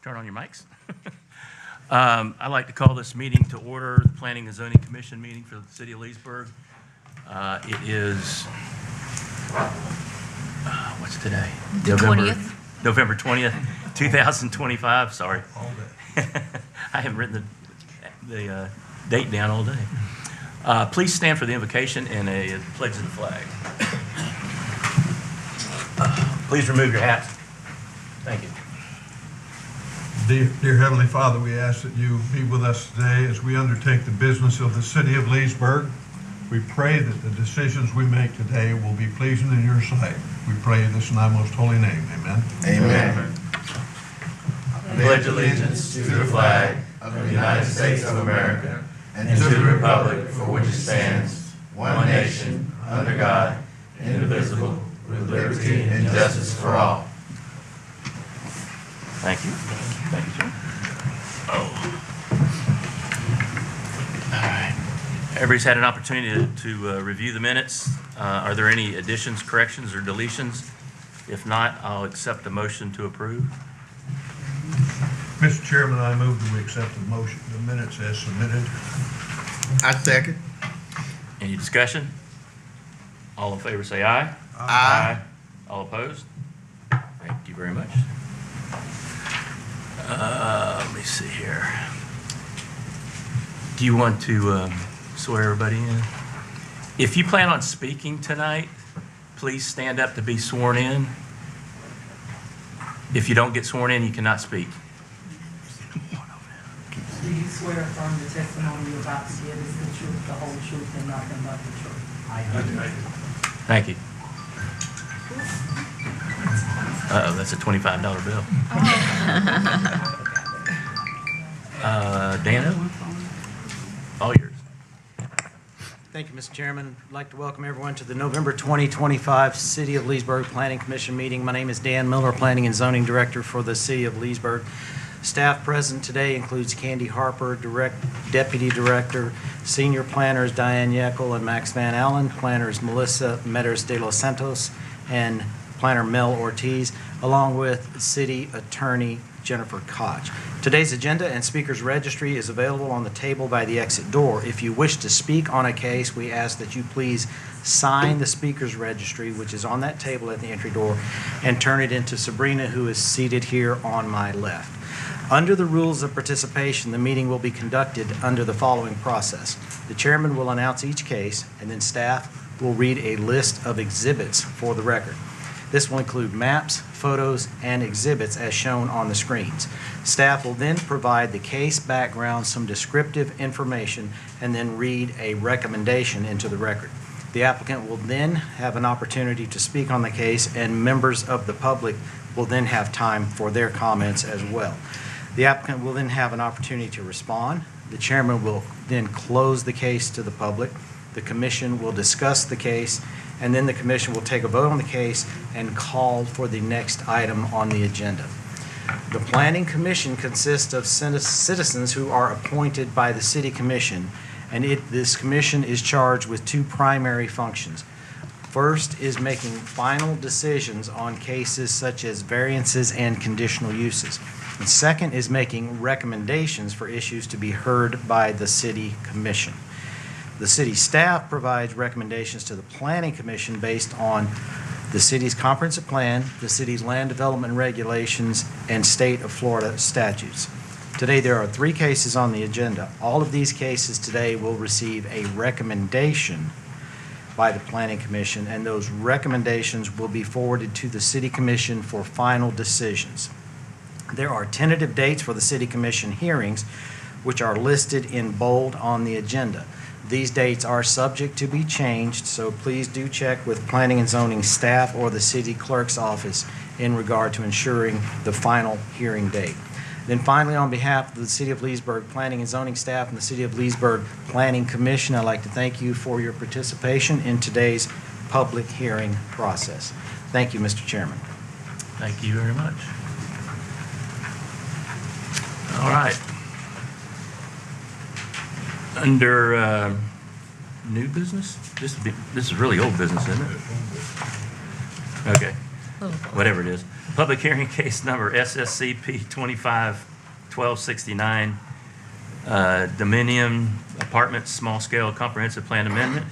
Turn on your mics. I'd like to call this meeting to order, the Planning and Zoning Commission meeting for the City of Leesburg. It is, what's today? The 20th. November 20th, 2025, sorry. All day. I haven't written the date down all day. Please stand for the invocation and a pledge of the flag. Please remove your hats. Thank you. Dear Heavenly Father, we ask that you be with us today as we undertake the business of the city of Leesburg. We pray that the decisions we make today will be pleasing in your sight. We pray this in thy most holy name. Amen. Amen. I pledge allegiance to the flag of the United States of America and to the republic for which it stands, one nation, under God, indivisible, with liberty and justice for all. Thank you. Thank you, sir. Oh. All right. Everybody's had an opportunity to review the minutes. Are there any additions, corrections, or deletions? If not, I'll accept the motion to approve. Mr. Chairman, I move that we accept the motion, the minutes as submitted. I second. Any discussion? All in favor say aye. Aye. All opposed? Thank you very much. Let me see here. Do you want to swear everybody in? If you plan on speaking tonight, please stand up to be sworn in. If you don't get sworn in, you cannot speak. Do you swear affirm the testimony you're about to give is the truth, the whole truth, and nothing but the truth? I do. Thank you. Uh-oh, that's a $25 bill. Dano? All yours. Thank you, Mr. Chairman. I'd like to welcome everyone to the November 2025 City of Leesburg Planning Commission meeting. My name is Dan Miller, Planning and Zoning Director for the City of Leesburg. Staff present today includes Candy Harper, Deputy Director, Senior Planners Diane Yeckel and Max Van Allen, Planners Melissa Metters de los Santos, and Planner Mel Ortiz, along with City Attorney Jennifer Koch. Today's agenda and speakers registry is available on the table by the exit door. If you wish to speak on a case, we ask that you please sign the speakers registry, which is on that table at the entry door, and turn it into Sabrina, who is seated here on my left. Under the rules of participation, the meeting will be conducted under the following process. The chairman will announce each case, and then staff will read a list of exhibits for the record. This will include maps, photos, and exhibits as shown on the screens. Staff will then provide the case background, some descriptive information, and then read a recommendation into the record. The applicant will then have an opportunity to speak on the case, and members of the public will then have time for their comments as well. The applicant will then have an opportunity to respond. The chairman will then close the case to the public. The commission will discuss the case, and then the commission will take a vote on the case and call for the next item on the agenda. The Planning Commission consists of citizens who are appointed by the City Commission, and this commission is charged with two primary functions. First is making final decisions on cases such as variances and conditional uses. And second is making recommendations for issues to be heard by the City Commission. The city staff provides recommendations to the Planning Commission based on the city's comprehensive plan, the city's land development regulations, and state of Florida statutes. Today there are 3 cases on the agenda. All of these cases today will receive a recommendation by the Planning Commission, and those recommendations will be forwarded to the City Commission for final decisions. There are tentative dates for the City Commission hearings, which are listed in bold on the agenda. These dates are subject to be changed, so please do check with Planning and Zoning staff or the City Clerk's office in regard to ensuring the final hearing date. Then finally, on behalf of the City of Leesburg Planning and Zoning staff and the City of Leesburg Planning Commission, I'd like to thank you for your participation in today's public hearing process. Thank you, Mr. Chairman. Thank you very much. All right. Under new business? This is really old business, isn't it? Okay. whatever it is. Public hearing case number SSCP 25-1269, Dominion Apartments Small Scale Comprehensive Plan Amendment.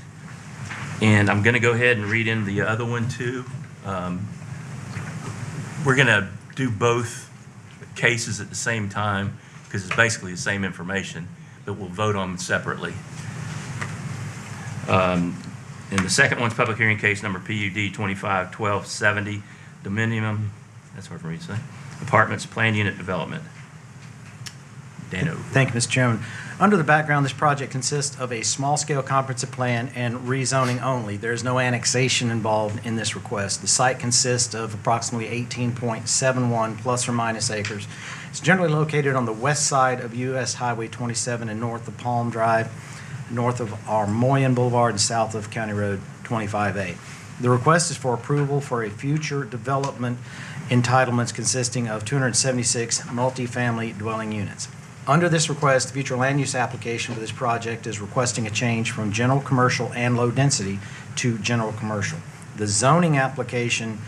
And I'm going to go ahead and read in the other one too. We're going to do both cases at the same time because it's basically the same information, but we'll vote on them separately. And the second one's public hearing case number PUD 25-1270, Dominion, that's hard for me to say, Apartments Planned Unit Development. Dano. Thank you, Mr. Chairman. Under the background, this project consists of a small-scale comprehensive plan and rezoning only. There is no annexation involved in this request. The site consists of approximately 18.71 plus or minus acres. It's generally located on the west side of U.S. Highway 27 and north of Palm Drive, north of Armoyan Boulevard, and south of County Road 25A. The request is for approval for a future development entitlements consisting of 276 multifamily dwelling units. Under this request, the future land use application for this project is requesting a change from general commercial and low density to general commercial. The zoning application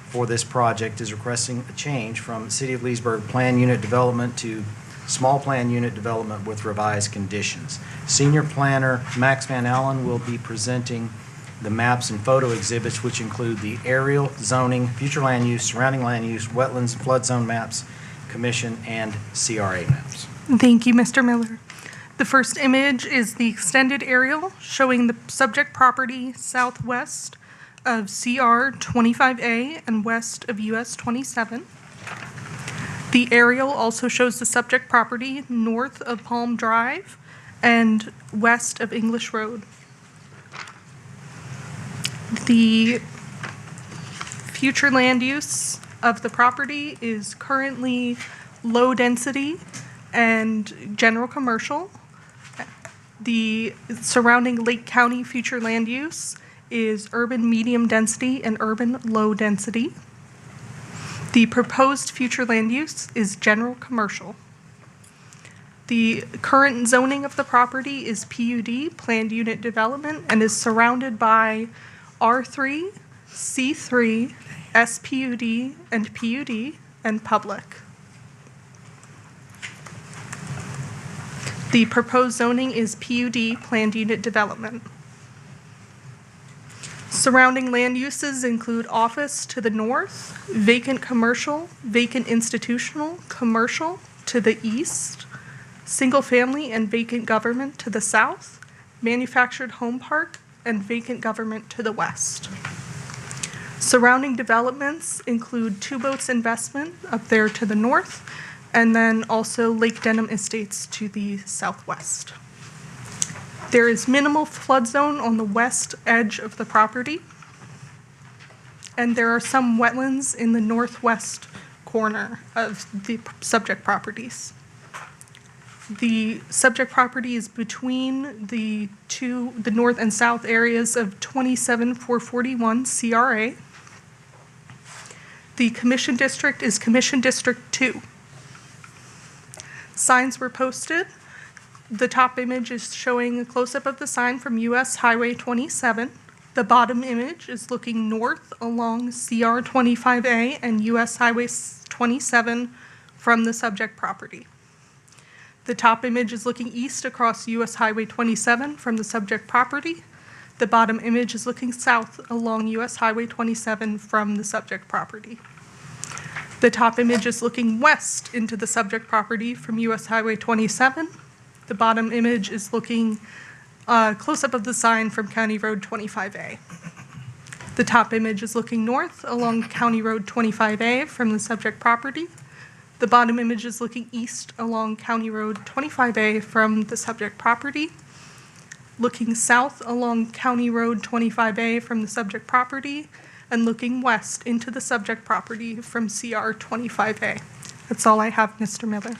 for this project is requesting a change from City of Leesburg Plan Unit Development to Small Plan Unit Development with revised conditions. Senior Planner Max Van Allen will be presenting the maps and photo exhibits, which include the aerial, zoning, future land use, surrounding land use, wetlands, flood zone maps, commission, and CRA maps. Thank you, Mr. Miller. The first image is the extended aerial showing the subject property southwest of CR 25A and west of US 27. The aerial also shows the subject property north of Palm Drive and west of English Road. The future land use of the property is currently low density and general commercial. The surrounding Lake County future land use is urban medium density and urban low density. The proposed future land use is general commercial. The current zoning of the property is PUD, planned unit development, and is surrounded by R3, C3, SPUD, and PUD, and public. The proposed zoning is PUD, planned unit development. Surrounding land uses include office to the north, vacant commercial, vacant institutional, commercial to the east, single-family and vacant government to the south, manufactured home park, and vacant government to the west. Surrounding developments include Two Boats Investment up there to the north, and then also Lake Denham Estates to the southwest. There is minimal flood zone on the west edge of the property, and there are some wetlands in the northwest corner of the subject properties. The subject property is between the north and south areas of 27441 CRA. The Commission District is Commission District 2. Signs were posted. The top image is showing a close-up of the sign from US Highway 27. The bottom image is looking north along CR 25A and US Highway 27 from the subject property. The top image is looking east across US Highway 27 from the subject property. The bottom image is looking south along US Highway 27 from the subject property. The top image is looking west into the subject property from US Highway 27. The bottom image is looking close-up of the sign from County Road 25A. The top image is looking north along County Road 25A from the subject property. The bottom image is looking east along County Road 25A from the subject property. Looking south along County Road 25A from the subject property, and looking west into the subject property from CR 25A. That's all I have, Mr. Miller.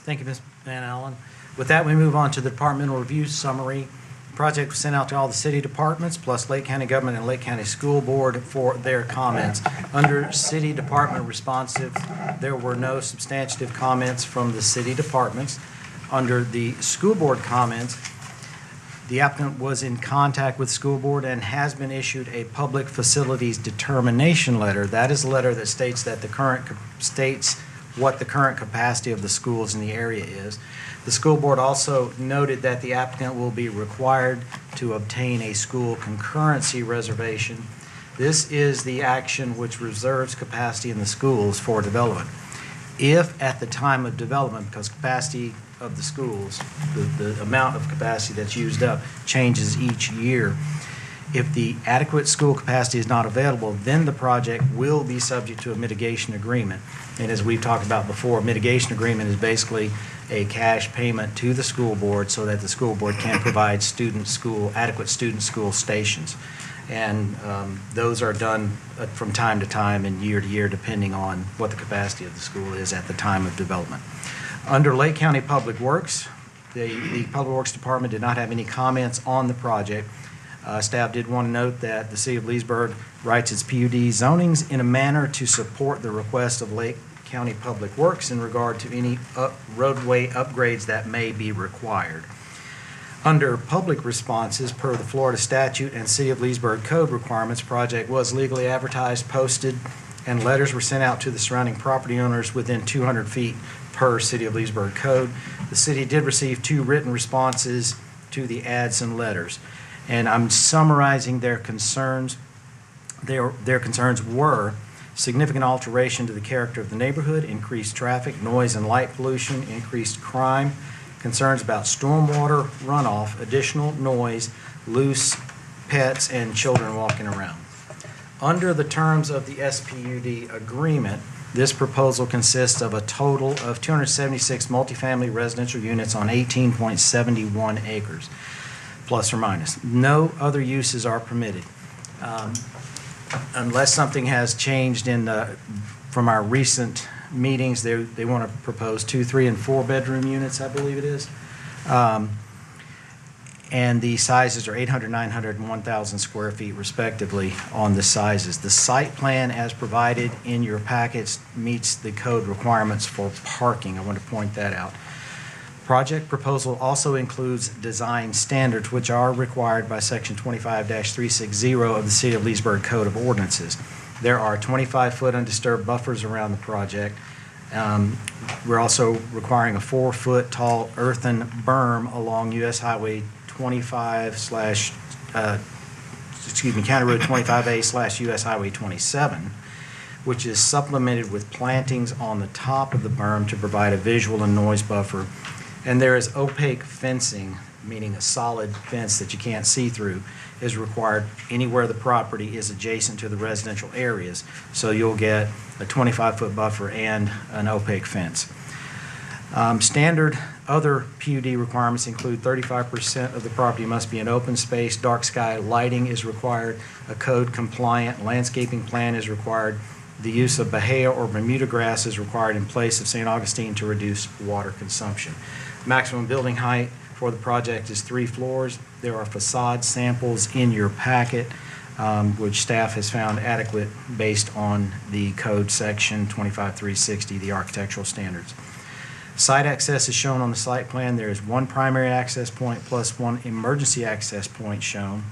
Thank you, Ms. Van Allen. With that, we move on to the departmental review summary. The project was sent out to all the city departments, plus Lake County Government and Lake County School Board for their comments. Under city department responsive, there were no substantive comments from the city departments. Under the school board comments, The applicant was in contact with the school board and has been issued a public facilities determination letter. That is a letter that states what the current capacity of the schools in the area is. The school board also noted that the applicant will be required to obtain a school concurrency reservation. This is the action which reserves capacity in the schools for development. If at the time of development, because capacity of the schools, the amount of capacity that's used up changes each year, if the adequate school capacity is not available, then the project will be subject to a mitigation agreement. And as we've talked about before, a mitigation agreement is basically a cash payment to the school board so that the school board can provide adequate student school stations. And those are done from time to time and year to year, depending on what the capacity of the school is at the time of development. Under Lake County Public Works, the Public Works Department did not have any comments on the project. Staff did want to note that the City of Leesburg writes its PUD zonings in a manner to support the request of Lake County Public Works in regard to any roadway upgrades that may be required. Under public responses per the Florida statute and City of Leesburg code requirements, project was legally advertised, posted, and letters were sent out to the surrounding property owners within 200 feet per City of Leesburg code. The city did receive 2 written responses to the ads and letters. And I'm summarizing their concerns. Their concerns were significant alteration to the character of the neighborhood, increased traffic, noise and light pollution, increased crime, concerns about stormwater runoff, additional noise, loose pets, and children walking around. Under the terms of the SPUD agreement, this proposal consists of a total of 276 multifamily residential units on 18.71 acres, plus or minus. No other uses are permitted. Unless something has changed from our recent meetings, they want to propose 2, 3, and 4 bedroom units, I believe it is. And the sizes are 800, 900, and 1,000 square feet respectively on the sizes. The site plan as provided in your packets meets the code requirements for parking. I want to point that out. Project proposal also includes design standards which are required by Section 25-360 of the City of Leesburg Code of Ordinances. There are 25-foot undisturbed buffers around the project. We're also requiring a 4-foot tall earthen berm along U.S. Highway 25 County Road 25A/US Highway 27, which is supplemented with plantings on the top of the berm to provide a visual and noise buffer. And there is opaque fencing, meaning a solid fence that you can't see through, is required anywhere the property is adjacent to the residential areas. So you'll get a 25-foot buffer and an opaque fence. Standard other PUD requirements include 35% of the property must be an open space, dark sky lighting is required, a code-compliant landscaping plan is required, the use of Bahia or Bermuda grass is required in place of St. Augustine to reduce water consumption. Maximum building height for the project is 3 floors. There are facade samples in your packet, which staff has found adequate based on the code section 25360, the architectural standards. Site access is shown on the site plan. There is 1 primary access point plus 1 emergency access point shown.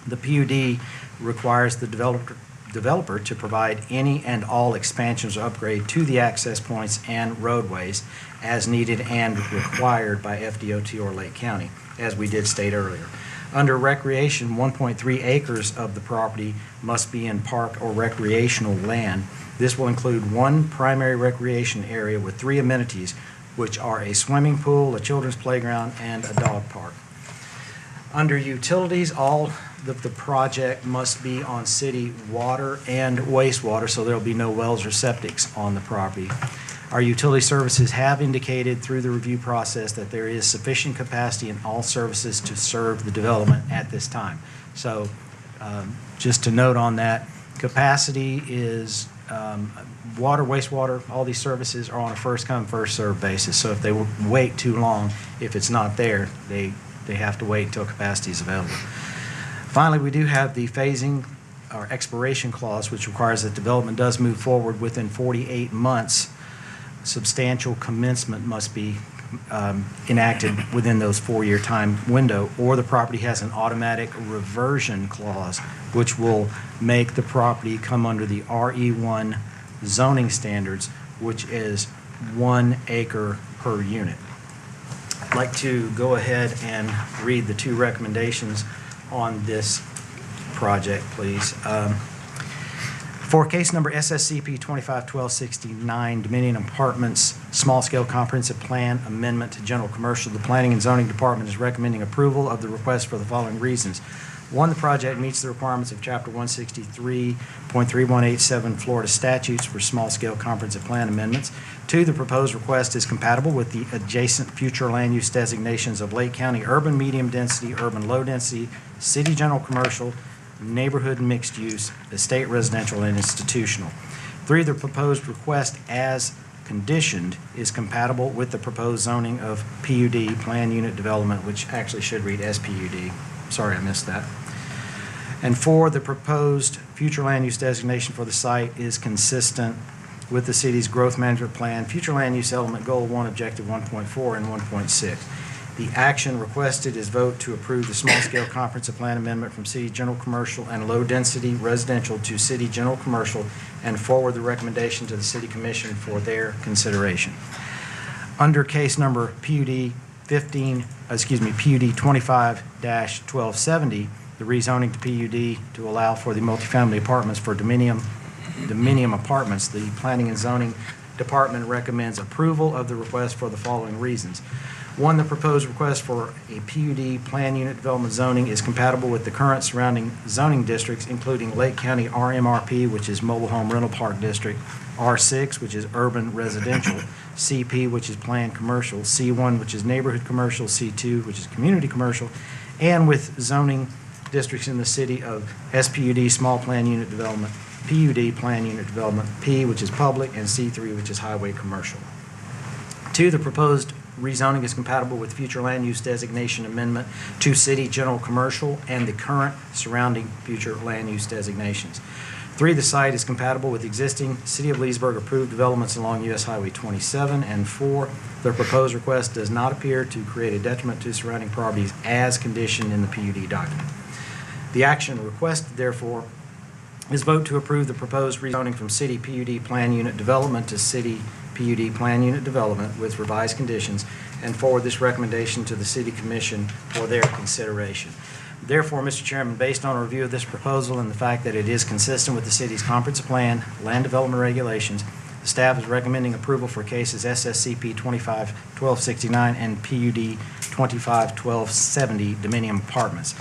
The PUD requires the developer to provide any and all expansions or upgrade to the access points and roadways as needed and required by FDOT or Lake County, as we did state earlier. Under recreation, 1.3 acres of the property must be in park or recreational land. This will include 1 primary recreation area with 3 amenities, which are a swimming pool, a children's playground, and a dog park. Under utilities, all of the project must be on city water and wastewater, so there will be no wells or septics on the property. Our utility services have indicated through the review process that there is sufficient capacity in all services to serve the development at this time. So just to note on that, capacity is water, wastewater, all these services are on a first-come, first-served basis. So if they wait too long, if it's not there, they have to wait until capacity is available. Finally, we do have the phasing or expiration clause, which requires that development does move forward within 48 months. Substantial commencement must be enacted within those 4-year time window, or the property has an automatic reversion clause, which will make the property come under the RE1 zoning standards, which is 1 acre per unit. I'd like to go ahead and read the 2 recommendations on this project, please. For case number SSCP 25-1269, Dominion Apartments Small-Scale Comprehensive Plan Amendment to General Commercial, the Planning and Zoning Department is recommending approval of the request for the following reasons. 1, the project meets the requirements of Chapter 163.3187 Florida statutes for small-scale comprehensive plan amendments. 2, the proposed request is compatible with the adjacent future land use designations of Lake County urban medium density, urban low density, city general commercial, neighborhood mixed use, estate residential, and institutional. 3, the proposed request as conditioned is compatible with the proposed zoning of PUD, Plan Unit Development, which actually should read SPUD. Sorry, I missed that. And 4, the proposed future land use designation for the site is consistent with the city's growth management plan, future land use element goal 1, objective 1.4, and 1.6. The action requested is vote to approve the small-scale comprehensive plan amendment from city general commercial and low-density residential to city general commercial and forward the recommendation to the city commission for their consideration. Under case number PUD 25-1270, the rezoning to PUD to allow for the multifamily apartments for Dominium Apartments, the Planning and Zoning Department recommends approval of the request for the following reasons. 1, the proposed request for a PUD Plan Unit Development zoning is compatible with the current surrounding zoning districts, including Lake County RMRP, which is Mobile Home Rental Park District, R6, which is Urban Residential, CP, which is Planned Commercial, C1, which is Neighborhood Commercial, C2, which is Community Commercial, and with zoning districts in the city of SPUD, Small Plan Unit Development, PUD, Plan Unit Development, P, which is Public, and C3, which is Highway Commercial. 2, the proposed rezoning is compatible with future land use designation amendment to City General Commercial and the current surrounding future land use designations. 3, the site is compatible with existing City of Leesburg approved developments along US Highway 27. And 4, the proposed request does not appear to create a detriment to surrounding properties as conditioned in the PUD document. The action requested, therefore, is vote to approve the proposed rezoning from City PUD Plan Unit Development to City PUD Plan Unit Development with revised conditions and forward this recommendation to the City Commission for their consideration. Therefore, Mr. Chairman, based on a review of this proposal and the fact that it is consistent with the city's comprehensive plan, land development regulations, the staff is recommending approval for cases SSCP 25-1269 and PUD 25-1270 Dominium Apartments.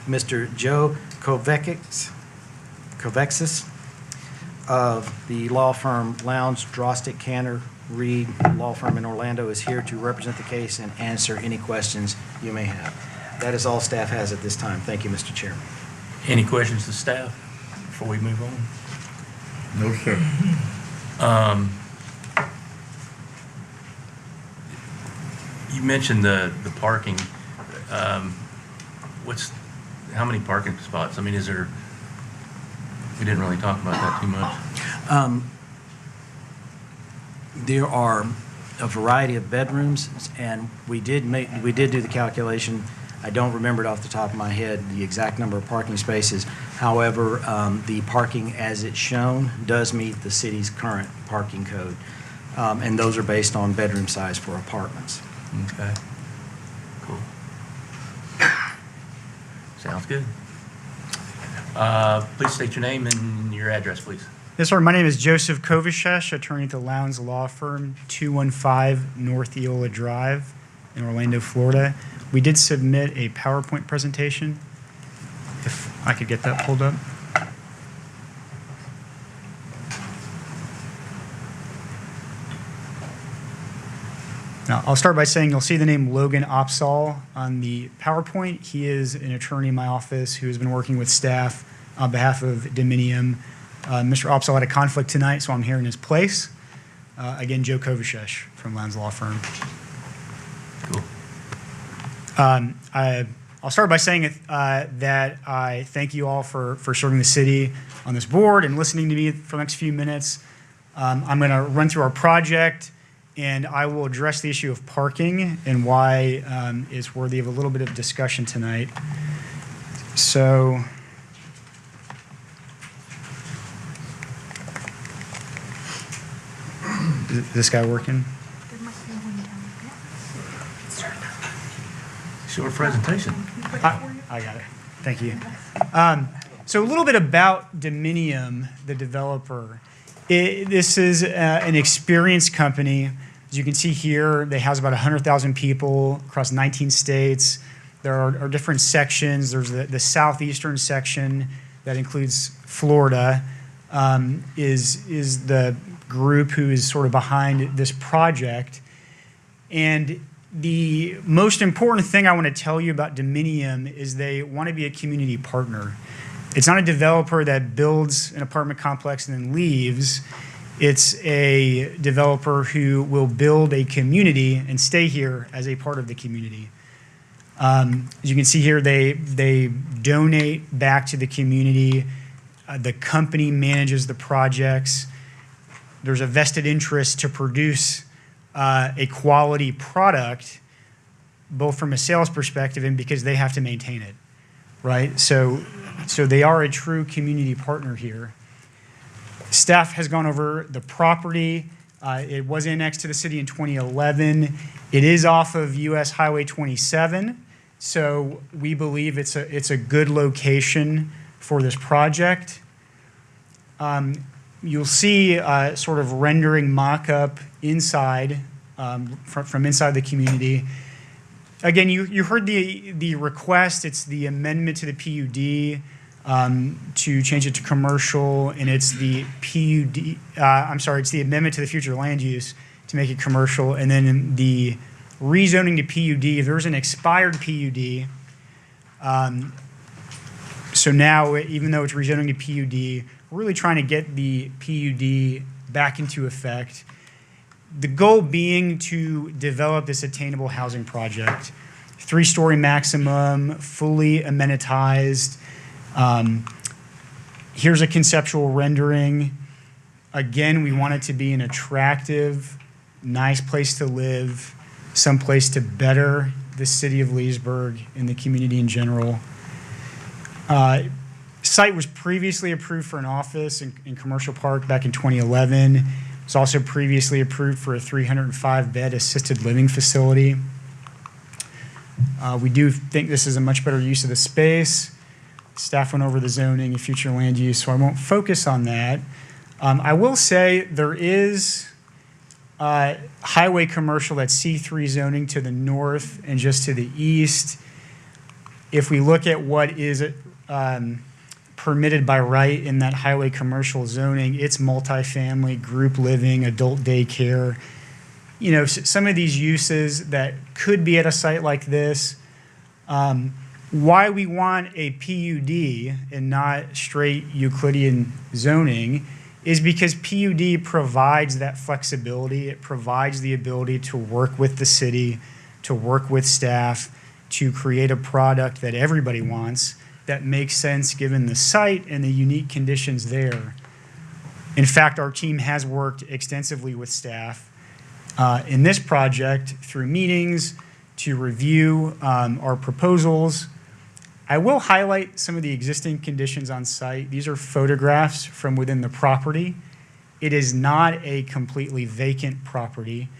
Mr. Joe Kovexis of the law firm Lowndes, Drostick, Cantor, Reed law firm in Orlando is here to represent the case and answer any questions you may have. That is all staff has at this time. Thank you, Mr. Chairman. Any questions to staff before we move on? No, sir. You mentioned the parking. How many parking spots? I mean, we didn't really talk about that too much. There are a variety of bedrooms, and we did do the calculation. I don't remember it off the top of my head, the exact number of parking spaces. However, the parking as it's shown does meet the city's current parking code, and those are based on bedroom size for apartments. Okay. Cool. Sounds good. Please state your name and your address, please. Yes, sir. My name is Joseph Kovashesh, attorney at the Lowndes Law Firm, 215 North Eola Drive in Orlando, Florida. We did submit a PowerPoint presentation, if I could get that pulled up. Now, I'll start by saying you'll see the name Logan Opsahl on the PowerPoint. He is an attorney in my office who has been working with staff on behalf of Dominium. Mr. Opsahl had a conflict tonight, so I'm here in his place. Again, Joe Kovashesh from Lowndes Law Firm. Cool. I'll start by saying that I thank you all for serving the city on this board and listening to me for the next few minutes. I'm going to run through our project and I will address the issue of parking and why it's worthy of a little bit of discussion tonight. So, is this guy working? Short presentation. I got it. Thank you. So a little bit about Dominium, the developer. This is an experienced company. As you can see here, they house about 100,000 people across 19 states. There are different sections. There's the southeastern section that includes Florida, is the group who is sort of behind this project. And the most important thing I want to tell you about Dominium is they want to be a community partner. It's not a developer that builds an apartment complex and then leaves. It's a developer who will build a community and stay here as a part of the community. As you can see here, they donate back to the community. The company manages the projects. There's a vested interest to produce a quality product, both from a sales perspective and because they have to maintain it, right? So they are a true community partner here. Staff has gone over the property. It was annexed to the city in 2011. It is off of US Highway 27, so we believe it's a good location for this project. You'll see sort of rendering mock-up inside, from inside the community. Again, you heard the request. It's the amendment to the PUD to change it to commercial, and it's the PUD, it's the amendment to the future land use to make it commercial, and then the rezoning to PUD. There's an expired PUD. So now, even though it's rezoning to PUD, we're really trying to get the PUD back into effect. The goal being to develop this attainable housing project, 3-story maximum, fully amenitized. Here's a conceptual rendering. Again, we want it to be an attractive, nice place to live, someplace to better the city of Leesburg and the community in general. Site was previously approved for an office in Commercial Park back in 2011. It was also previously approved for a 305-bed assisted living facility. We do think this is a much better use of the space. Staff went over the zoning and future land use, so I won't focus on that. I will say there is highway commercial that's C3 zoning to the north and just to the east. If we look at what is permitted by right in that highway commercial zoning, it's multifamily, group living, adult daycare. You know, some of these uses that could be at a site like this. Why we want a PUD and not straight Euclidean zoning is because PUD provides that flexibility. It provides the ability to work with the city, to work with staff, to create a product that everybody wants, that makes sense given the site and the unique conditions there. In fact, our team has worked extensively with staff in this project through meetings to review our proposals. I will highlight some of the existing conditions on site. These are photographs from within the property. It is not a completely vacant property.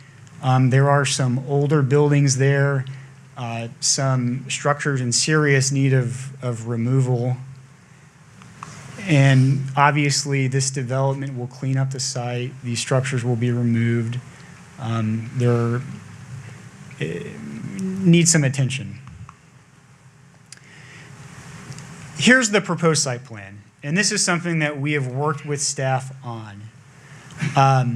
There are some older buildings there, some structures in serious need of removal. And obviously, this development will clean up the site. These structures will be removed. Need some attention. Here's the proposed site plan, and this is something that we have worked with staff on. Let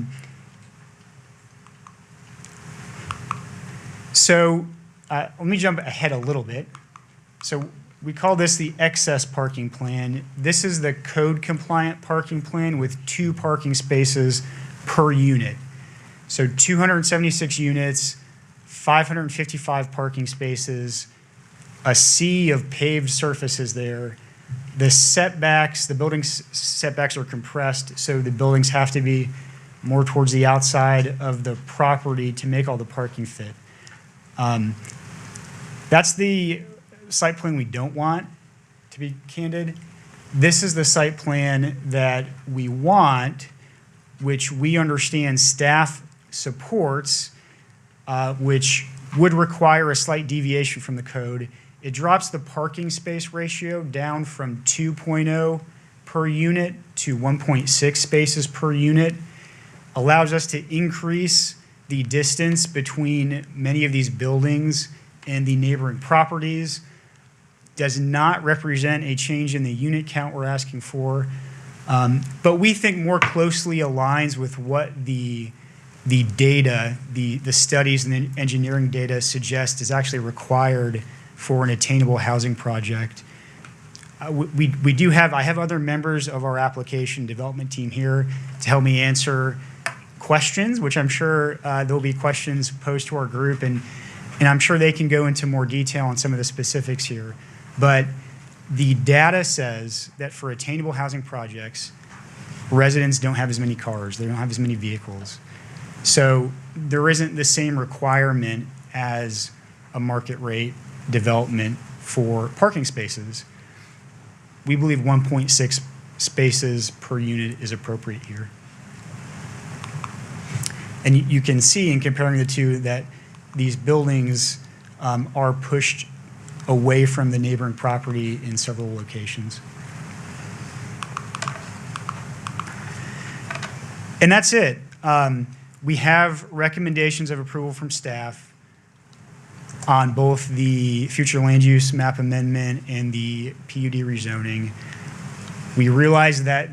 me jump ahead a little bit. So we call this the excess parking plan. This is the code compliant parking plan with 2 parking spaces per unit. So 276 units, 555 parking spaces, a sea of paved surfaces there. The setbacks, the building setbacks are compressed, so the buildings have to be more towards the outside of the property to make all the parking fit. That's the site plan we don't want, to be candid. This is the site plan that we want, which we understand staff supports, which would require a slight deviation from the code. It drops the parking space ratio down from 2.0 per unit to 1.6 spaces per unit, allows us to increase the distance between many of these buildings and the neighboring properties, does not represent a change in the unit count we're asking for, but we think more closely aligns with what the data, the studies and the engineering data suggest is actually required for an attainable housing project. I have other members of our application development team here to help me answer questions, which I'm sure there'll be questions posed to our group, and I'm sure they can go into more detail on some of the specifics here. But the data says that for attainable housing projects, residents don't have as many cars, they don't have as many vehicles. So there isn't the same requirement as a market rate development for parking spaces. We believe 1.6 spaces per unit is appropriate here. And you can see in comparing the two that these buildings are pushed away from the neighboring property in several locations. And that's it. We have recommendations of approval from staff on both the future land use map amendment and the PUD rezoning. We realize that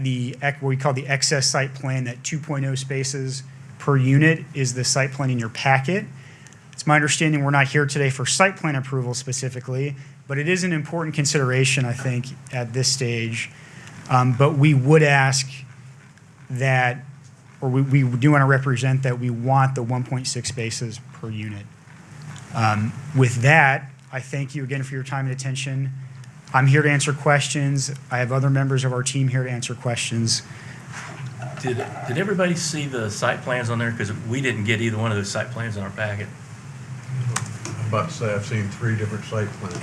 what we call the excess site plan, that 2.0 spaces per unit is the site plan in your packet. It's my understanding we're not here today for site plan approval specifically, but it is an important consideration, I think, at this stage. But we would ask that, or we do want to represent that we want the 1.6 spaces per unit. With that, I thank you again for your time and attention. I'm here to answer questions. I have other members of our team here to answer questions. Did everybody see the site plans on there? Because we didn't get either one of those site plans in our packet. I'm about to say I've seen 3 different site plans.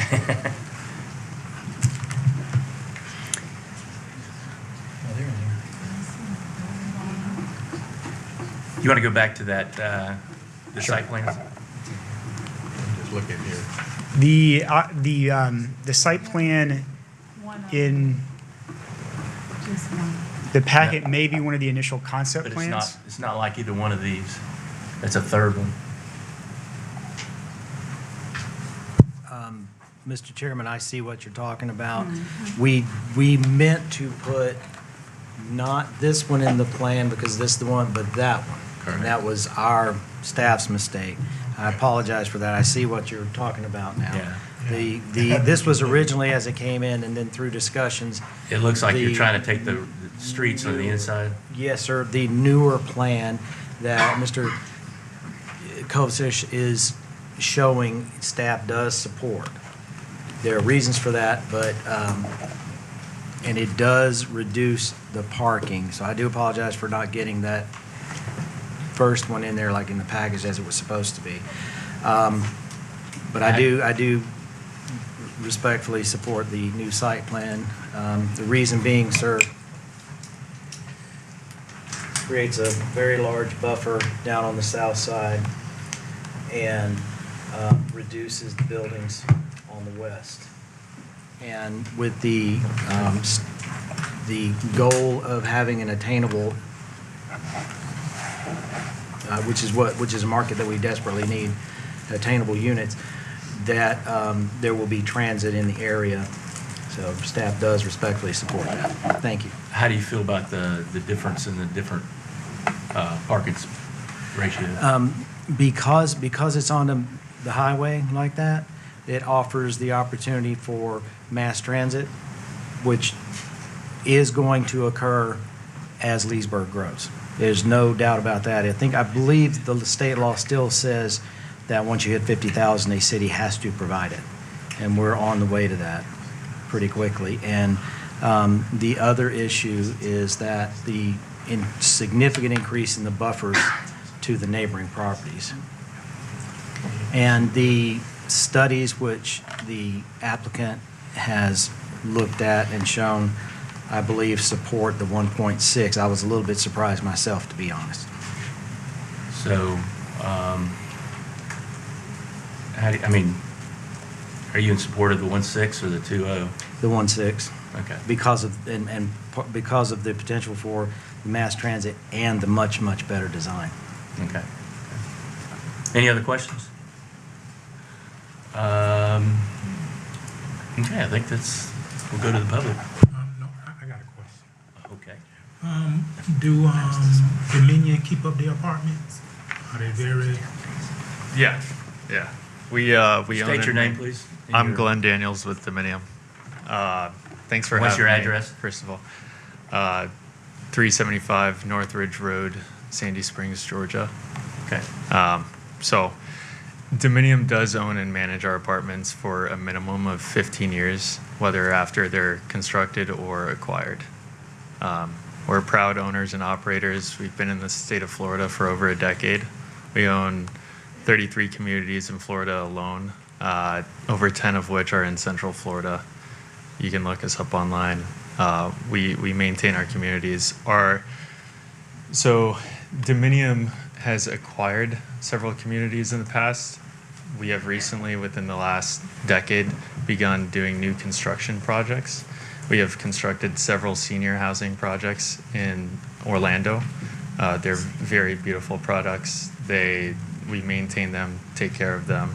You want to go back to that, the site plans? I'm just looking here. The site plan in Just one. the packet may be one of the initial concept But plans. it's not like either one of these. That's a third one. Mr. Chairman, I see what you're talking about. We meant to put not this one in the plan because this is the one, but that one. Correct. And that was our staff's mistake. I apologize for that. I see what you're talking about now. Yeah. This was originally as it came in, and then through discussions, It looks like you're The- trying to take the streets on the inside. yes, sir, the newer plan that Mr. Kovacic is showing staff does support. There are reasons for that, but, and it does reduce the parking. So I do apologize for not getting that first one in there like in the package as it was supposed to be. But I do respectfully support the new site plan. The reason being, sir, creates a very large buffer down on the south side and reduces the buildings on the west. And with the goal of having an attainable, which is a market that we desperately need, attainable units, that there will be transit in the area. So staff does respectfully support that. Thank you. How do you feel about the difference in the different parking ratios? Because it's on the highway like that, it offers the opportunity for mass transit, which is going to occur as Leesburg grows. There's no doubt about that. I believe the state law still says that once you hit 50,000, a city has to provide it. And we're on the way to that pretty quickly. And the other issue is that the significant increase in the buffers to the neighboring properties. And the studies which the applicant has looked at and shown, I believe, support the 1.6. I was a little bit surprised myself, to be honest. So, are you in support of the 1.6 or the 2.0? The 1.6. Okay. Because of, because of the potential for mass transit and the much, much better design. Okay. Any other questions? Okay, I think we'll go to the public. No, I got a question. Okay. Do Dominion keep up their apartments? Are they very? Yeah. We own State it. your name, please. and I'm your- Glenn Daniels with Dominium. Thanks for What's having your me, address? first of all. 375 Northridge Road, Sandy Springs, Georgia. Okay. So Dominium does own and manage our apartments for a minimum of 15 years, whether after they're constructed or acquired. We're proud owners and operators. We've been in the state of Florida for over a decade. We own 33 communities in Florida alone, over 10 of which are in Central Florida. You can look us up online. We maintain our communities. So Dominium has acquired several communities in the past. We have recently, within the last decade, begun doing new construction projects. We have constructed several senior housing projects in Orlando. They're very beautiful products. We maintain them, take care of them,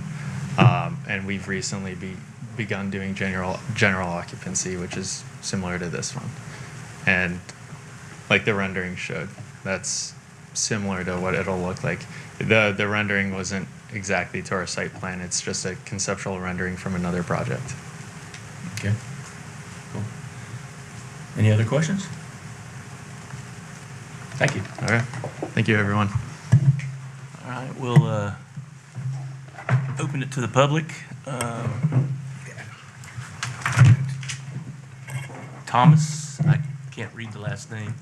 and we've recently begun doing general occupancy, which is similar to this one. And like the rendering showed, that's similar to what it'll look like. The rendering wasn't exactly to our site plan. It's just a conceptual rendering from another project. Okay. Cool. Any other questions? Thank you. All right. Thank you, everyone. All right, we'll open it to the public. Thomas, I can't read the last name.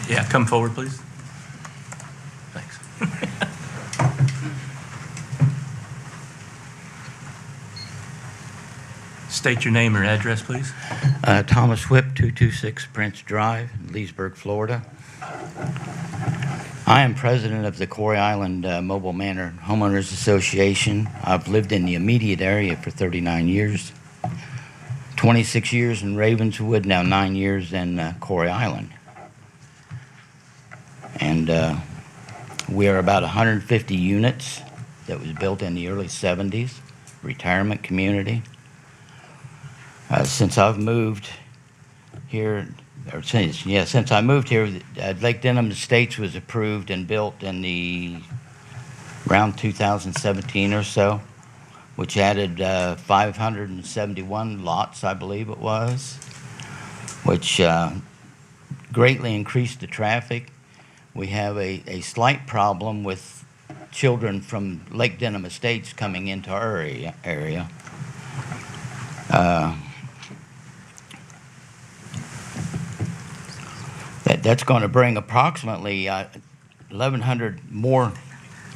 Yeah, come forward, please. Thanks. State your name or address, please. Thomas Whip, 226 Prince Drive, Leesburg, Florida. I am president of the Corey Island Mobile Manor Homeowners Association. I've lived in the immediate area for 39 years, 26 years in Ravenswood, now 9 years in Corey Island. And we are about 150 units that was built in the early 70s, retirement community. Since I've moved here, since I moved here, Lake Denham Estates was approved and built in around 2017 or so, which added 571 lots, I believe it was, which greatly increased the traffic. We have a slight problem with children from Lake Denham Estates coming into our area. That's going to bring approximately 1,100 more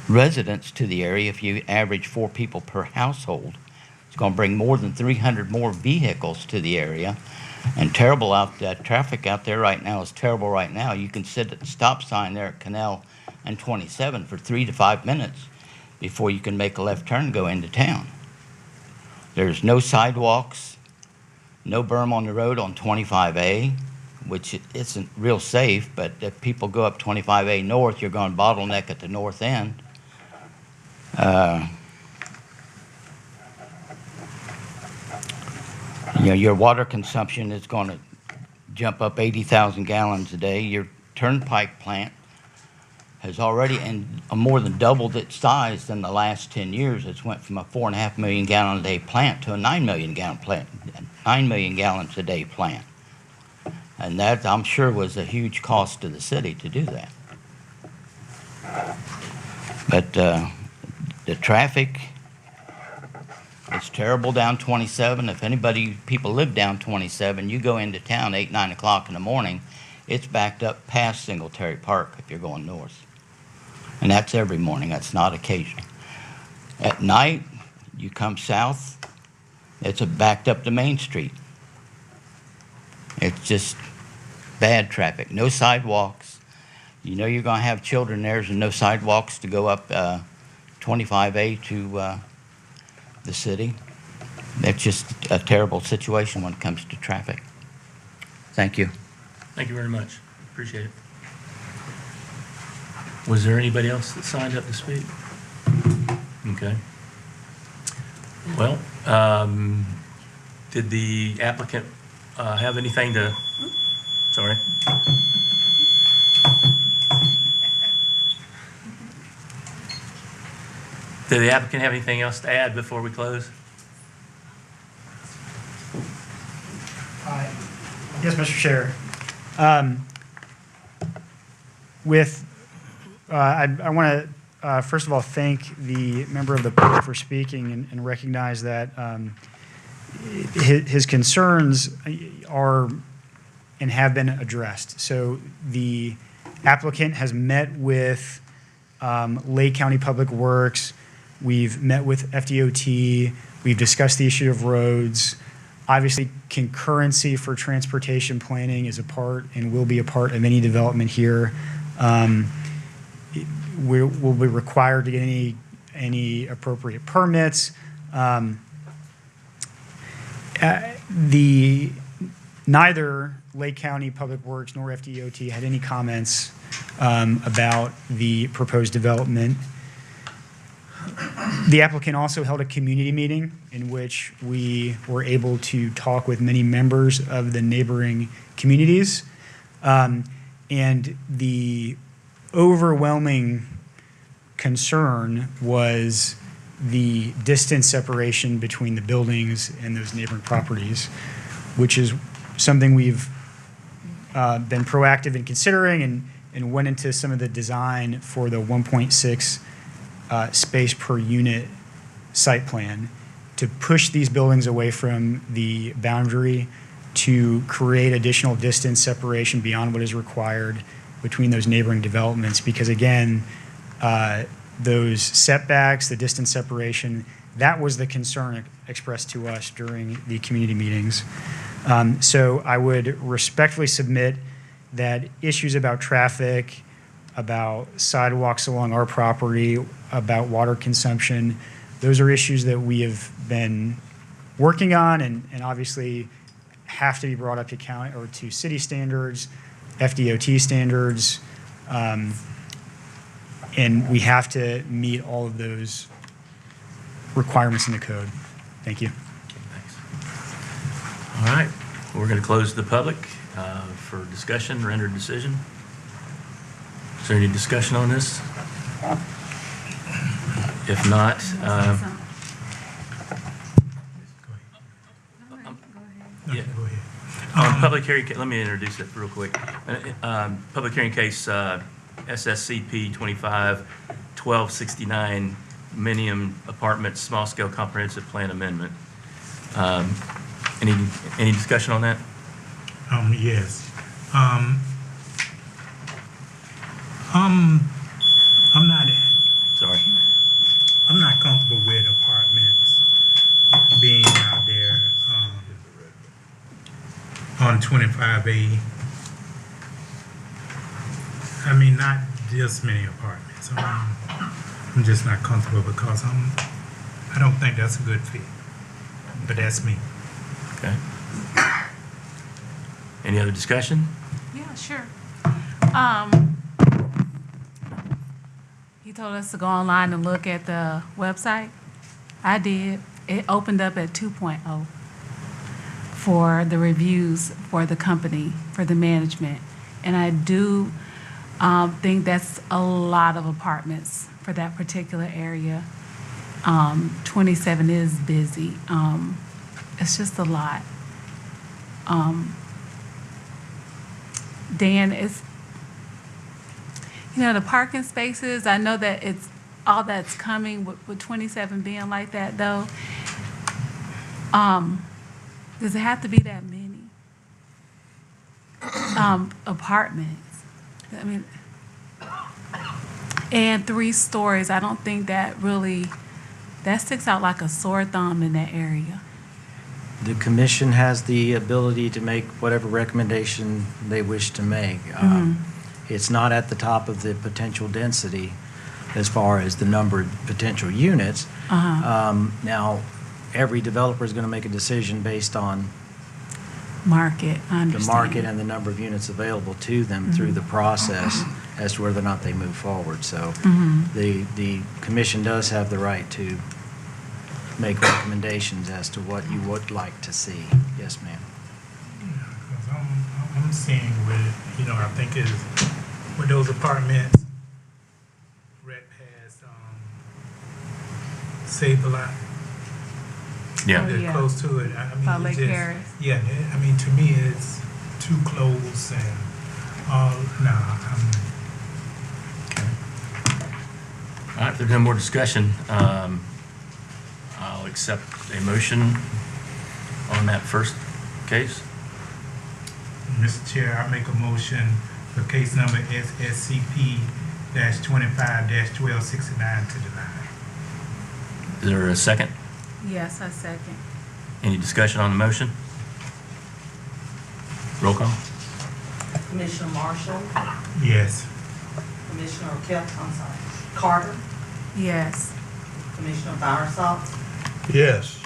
residents to the area if you average 4 people per household. It's going to bring more than 300 more vehicles to the area. And traffic out there right now is terrible right now. You can sit at the stop sign there at Canal and 27 for 3 to 5 minutes before you can make a left turn and go into town. There's no sidewalks, no berm on the road on 25A, which isn't real safe, but if people go up 25A north, you're going to bottleneck at the north end. Your water consumption is going to jump up 80,000 gallons a day. Your turnpike plant has already more than doubled its size in the last 10 years. It's went from a 4.5 million gallon a day plant to a 9 million gallon plant, 9 million gallons a day plant. And that, I'm sure, was a huge cost to the city to do that. But the traffic It's terrible down 27. If people live down 27, you go into town 8, 9 o'clock in the morning, it's backed up past Singletary Park if you're going north. And that's every morning, that's not occasional. At night, you come south, it's backed up to Main Street. It's just bad traffic, no sidewalks. You know you're gonna have children there, there's no sidewalks to go up 25A to the city. That's just a terrible situation when it comes to traffic. Thank you. Thank you very much. Appreciate it. Was there anybody else that signed up to speak? Okay. Well, did the applicant have anything to, sorry. Did the applicant have anything else to add before we close? Yes, Mr. Chair. I want to, first of all, thank the member of the public for speaking and recognize that his concerns are and have been addressed. So the applicant has met with Lake County Public Works. We've met with FDOT. We've discussed the issue of roads. Obviously, concurrency for transportation planning is a part and will be a part of any development here. We'll be required to get any appropriate permits. Neither Lake County Public Works nor FDOT had any comments about the proposed development. The applicant also held a community meeting in which we were able to talk with many members of the neighboring communities. And the overwhelming concern was the distance separation between the buildings and those neighboring properties, which is something we've been proactive in considering and went into some of the design for the 1.6 space per unit site plan to push these buildings away from the boundary to create additional distance separation beyond what is required between those neighboring developments. Because again, those setbacks, the distance separation, that was the concern expressed to us during the community meetings. So I would respectfully submit that issues about traffic, about sidewalks along our property, about water consumption, those are issues that we have been working on and obviously have to be brought up to county or to city standards, FDOT standards, and we have to meet all of those requirements in the code. Thank you. Thanks. All right, we're going to close the public for discussion, render decision. Is there any discussion on this? If not, yeah. Go ahead. Public hearing, let me introduce it real quick. Public hearing case SSCP 25-1269, Millennium Apartments Small Scale Comprehensive Plan Amendment. Any discussion on that? Yes. I'm not comfortable with apartments being out there on 25A. I mean, not this many apartments. I'm just not comfortable because I don't think that's a good fit. But that's me. Okay. Any other discussion? Yeah, sure. He told us to go online and look at the website. I did. It opened up at 2.0 for the reviews for the company, for the management. And I do think that's a lot of apartments for that particular area. 27 is busy. It's just a lot. Dan, it's, you know, the parking spaces, I know that it's all that's coming with 27 being like that, though. Does it have to be that many? Apartments. I mean, and 3 stories, I don't think that sticks out like a sore thumb in that area. The commission has the ability to make whatever recommendation they wish to make. It's not at the top of the potential density as far as the number of potential units. Now, every developer is going to make a decision based on Market, I the understand. market and the number of units available to them through the process as to whether or not they move forward. So the commission does have the right to make recommendations as to what you would like to see. Yes, ma'am. Because I'm seeing with, I think is with those apartments, Rhett has saved a lot. Yeah. They're yeah. close to it. I mean, By it Lake just- Harris. Yeah, I mean, to me, it's too close and all, All right, if there's no more discussion, I'll accept a motion on that first case. Mr. Chair, I make a motion for case number SSCP-25-1269 to deny. Is there a second? Yes, I second. Any discussion on the motion? Roll call. Commissioner Marshall, Yes. Commissioner Carter, Yes. Commissioner Bowersox, Yes.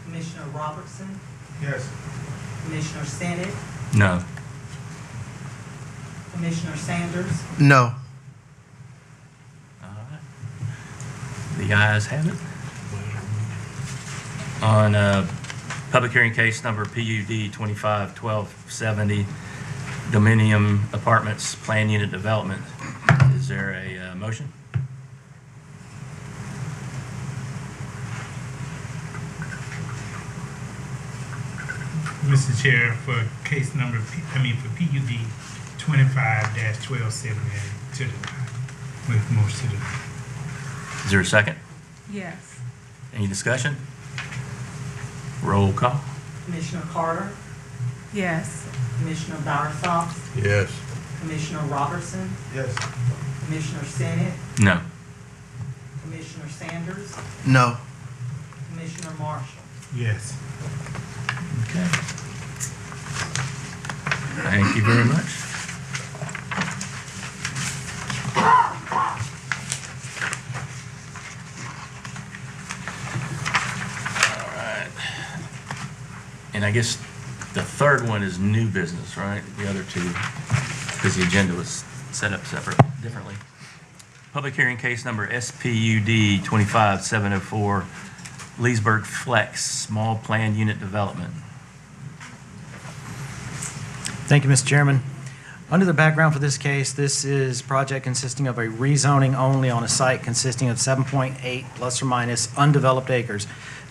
Commissioner Robertson, Yes. Commissioner Sennett, No. Commissioner Sanders, No. All right. The ayes have it. On public hearing case number PUD 25-1270, Dominium Apartments Plan Unit Development, is there a motion? Mr. Chair, for case number, for PUD 25-1270 to deny. Make the motion to deny. Is there a second? Yes. Any discussion? Roll call. Commissioner Carter, Yes. Commissioner Bowersox, Yes. Commissioner Robertson, Yes. Commissioner Sennett, No. Commissioner Sanders, No. Commissioner Marshall. Yes. Okay. Thank you very much. All right. And I guess the third one is new business, right? The other two, because the agenda was set up differently. Public hearing case number SPUD 25704, Leesburg Flex Small Plan Unit Development. Thank you, Mr. Chairman. Under the background for this case, this is a project consisting of a rezoning only on a site consisting of 7.8 plus or minus undeveloped acres.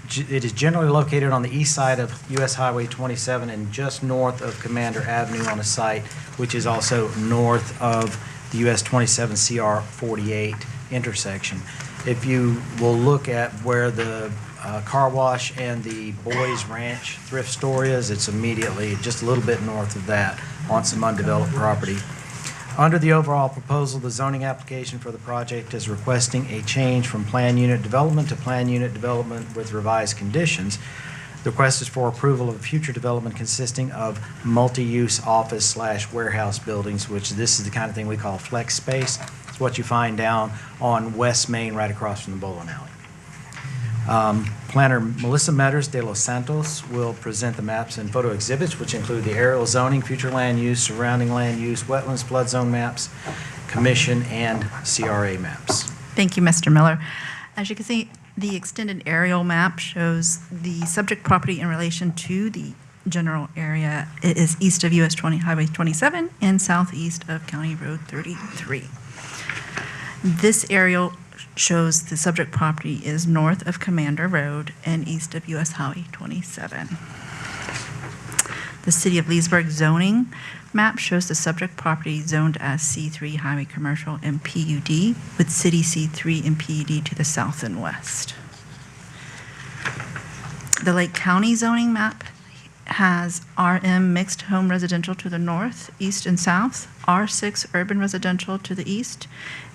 It is generally located on the east side of US Highway 27 and just north of Commander Avenue on a site which is also north of the US 27 CR 48 intersection. If you will look at where the car wash and the Boys Ranch thrift store is, it's immediately just a little bit north of that on some undeveloped property. Under the overall proposal, the zoning application for the project is requesting a change from plan unit development to plan unit development with revised conditions. The request is for approval of a future development consisting of multi-use office/warehouse buildings, which this is the kind of thing we call flex space. It's what you find down on West Main right across from the bowling alley. Planner Melissa Metters de los Santos will present the maps and photo exhibits, which include the aerial zoning, future land use, surrounding land use, wetlands, flood zone maps, commission, and CRA maps. Thank you, Mr. Miller. As you can see, the extended aerial map shows the subject property in relation to the general area. It is east of US Highway 27 and southeast of County Road 33. This aerial shows the subject property is north of Commander Road and east of US Highway 27. The City of Leesburg zoning map shows the subject property zoned as C3 Highway Commercial and PUD, with City C3 and PUD to the south and west. The Lake County zoning map has RM mixed home residential to the north, east, and south, R6 urban residential to the east,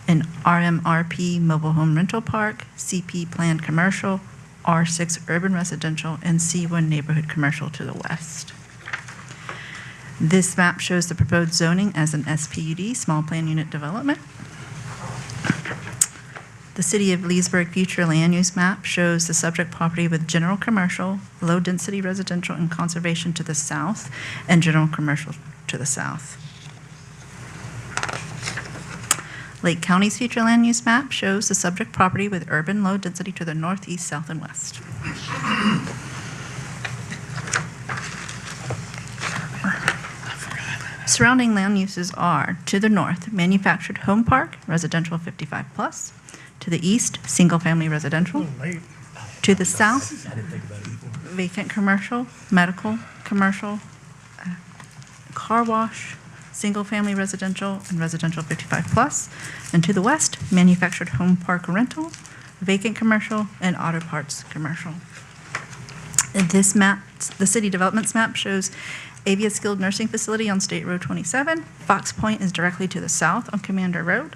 and RMRP mobile home rental park, CP planned commercial, R6 urban residential, and C1 neighborhood commercial to the west. This map shows the proposed zoning as an SPUD, small plan unit development. The City of Leesburg future land use map shows the subject property with general commercial, low-density residential, and conservation to the south, and general commercial to the south. Lake County's future land use map shows the subject property with urban low density to the north, east, south, and west. Surrounding land uses are, to the north, manufactured home park, residential 55 plus. To the east, single-family residential. To the south, vacant commercial, medical, commercial, car wash, single-family residential, and residential 55 plus. And to the west, manufactured home park rental, vacant commercial, and auto parts commercial. This map, the city developments map, shows Avia Skilled Nursing Facility on State Road 27. Fox Point is directly to the south on Commander Road.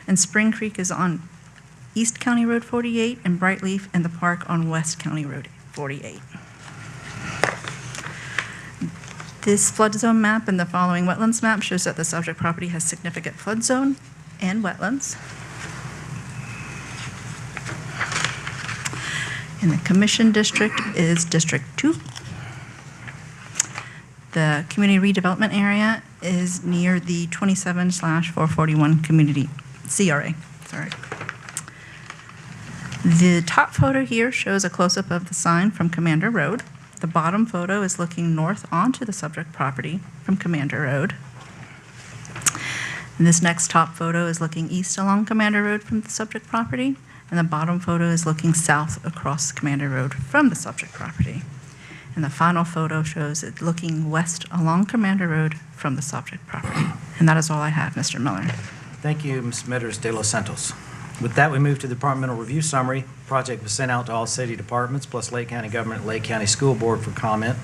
And Spring Creek is on East County Road 48, and Brightleaf and the park on West County Road 48. This flood zone map and the following wetlands map shows that the subject property has significant flood zone and wetlands. And the commission district is District 2. The community redevelopment area is near the 27/441 community CRA. Sorry. The top photo here shows a close-up of the sign from Commander Road. The bottom photo is looking north onto the subject property from Commander Road. And this next top photo is looking east along Commander Road from the subject property, and the bottom photo is looking south across Commander Road from the subject property. And the final photo shows it looking west along Commander Road from the subject property. And that is all I have, Mr. Miller. Thank you, Ms. Medeiros de los Santos. With that, we move to the departmental review summary. Project was sent out to all city departments plus Lake County Government and Lake County School Board for comment.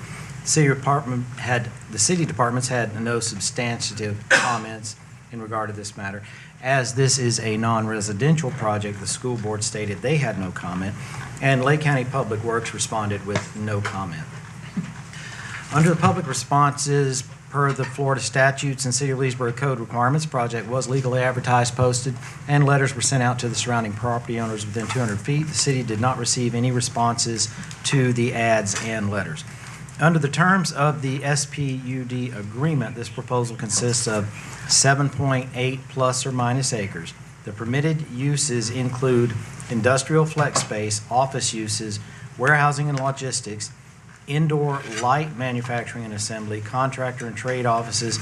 The city departments had no substantive comments in regard to this matter. As this is a non-residential project, the school board stated they had no comment, and Lake County Public Works responded with no comment. Under the public responses, per the Florida statutes and City of Leesburg code requirements, the project was legally advertised, posted, and letters were sent out to the surrounding property owners within 200 feet. The city did not receive any responses to the ads and letters. Under the terms of the SPUD agreement, this proposal consists of 7.8 plus or minus acres. The permitted uses include industrial flex space, office uses, warehousing and logistics, indoor light manufacturing and assembly, contractor and trade offices,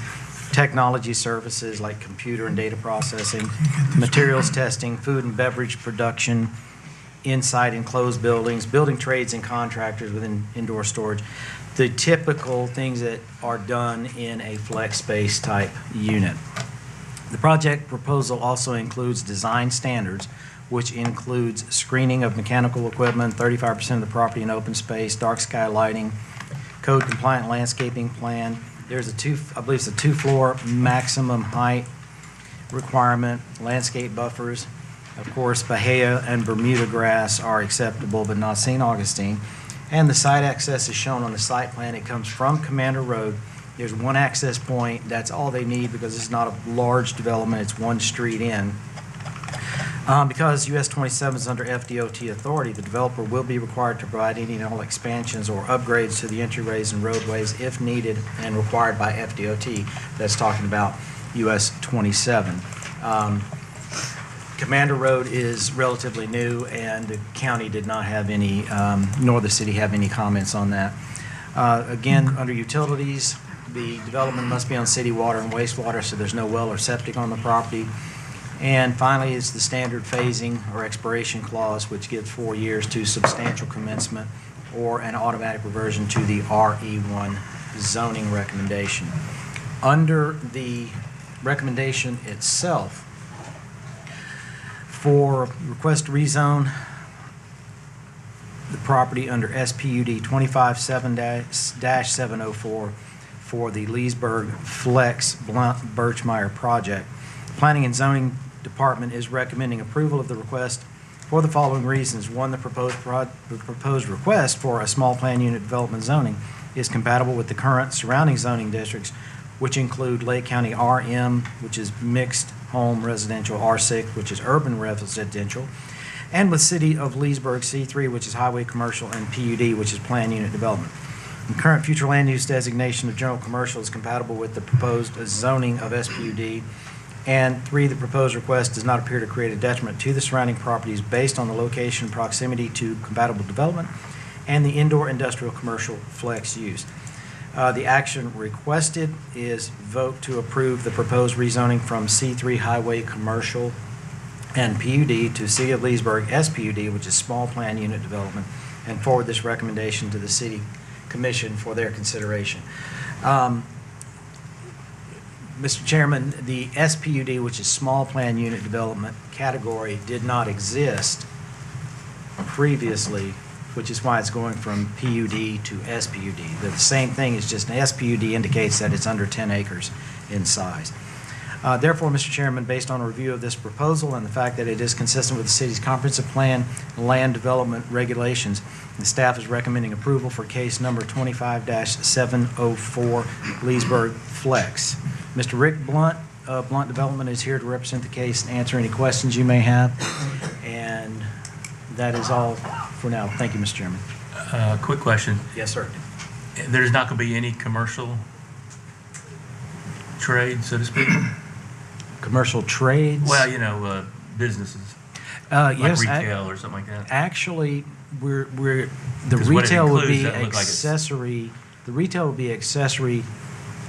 technology services like computer and data processing, materials testing, food and beverage production, inside enclosed buildings, building trades and contractors within indoor storage, the typical things that are done in a flex space type unit. The project proposal also includes design standards, which includes screening of mechanical equipment, 35% of the property in open space, dark sky lighting, code compliant landscaping plan. There's I believe it's a 2-floor maximum height requirement, landscape buffers. Of course, Bahia and Bermuda grass are acceptable, but not St. Augustine. And the site access is shown on the site plan. It comes from Commander Road. There's one access point. That's all they need because it's not a large development. It's one street in. Because US 27 is under FDOT authority, the developer will be required to provide any and all expansions or upgrades to the entryways and roadways if needed and required by FDOT. That's talking about US 27. Commander Road is relatively new, and the county did not have any, nor the city have any comments on that. Again, under utilities, the development must be on city water and wastewater, so there's no well or septic on the property. And finally is the standard phasing or expiration clause, which gives 4 years to substantial commencement or an automatic reversion to the RE1 zoning recommendation. Under the recommendation itself, for request to rezone, the property under SPUD 25-7-704 for the Leesburg Flex Blunt Birchmire project. Planning and Zoning Department is recommending approval of the request for the following reasons. One, the proposed request for a small plan unit development zoning is compatible with the current surrounding zoning districts, which include Lake County RM, which is mixed home residential, R6, which is urban residential, and with City of Leesburg C3, which is highway commercial, and PUD, which is plan unit development. The current future land use designation of general commercial is compatible with the proposed zoning of SPUD. And 3, the proposed request does not appear to create a detriment to the surrounding properties based on the location, proximity to compatible development, and the indoor industrial commercial flex use. The action requested is vote to approve the proposed rezoning from C3 highway commercial and PUD to City of Leesburg SPUD, which is small plan unit development, and forward this recommendation to the City Commission for their consideration. Mr. Chairman, the SPUD, which is small plan unit development category, did not exist previously, which is why it's going from PUD to SPUD. The same thing, is just an SPUD indicates that it's under 10 acres in size. Therefore, Mr. Chairman, based on a review of this proposal and the fact that it is consistent with the city's comprehensive plan and land development regulations, the staff is recommending approval for case number 25-704 Leesburg Flex. Mr. Rick Blunt, Blunt Development, is here to represent the case and answer any questions you may have. And that is all for now. Thank you, Mr. Chairman. Quick question. Yes, sir. There's not going to be any commercial trade, so to speak? Commercial trades? Well, you know, businesses, Yes. like retail or something like that. Actually, the 'Cause what it retail would includes, be that look like it's- accessory, the retail would be accessory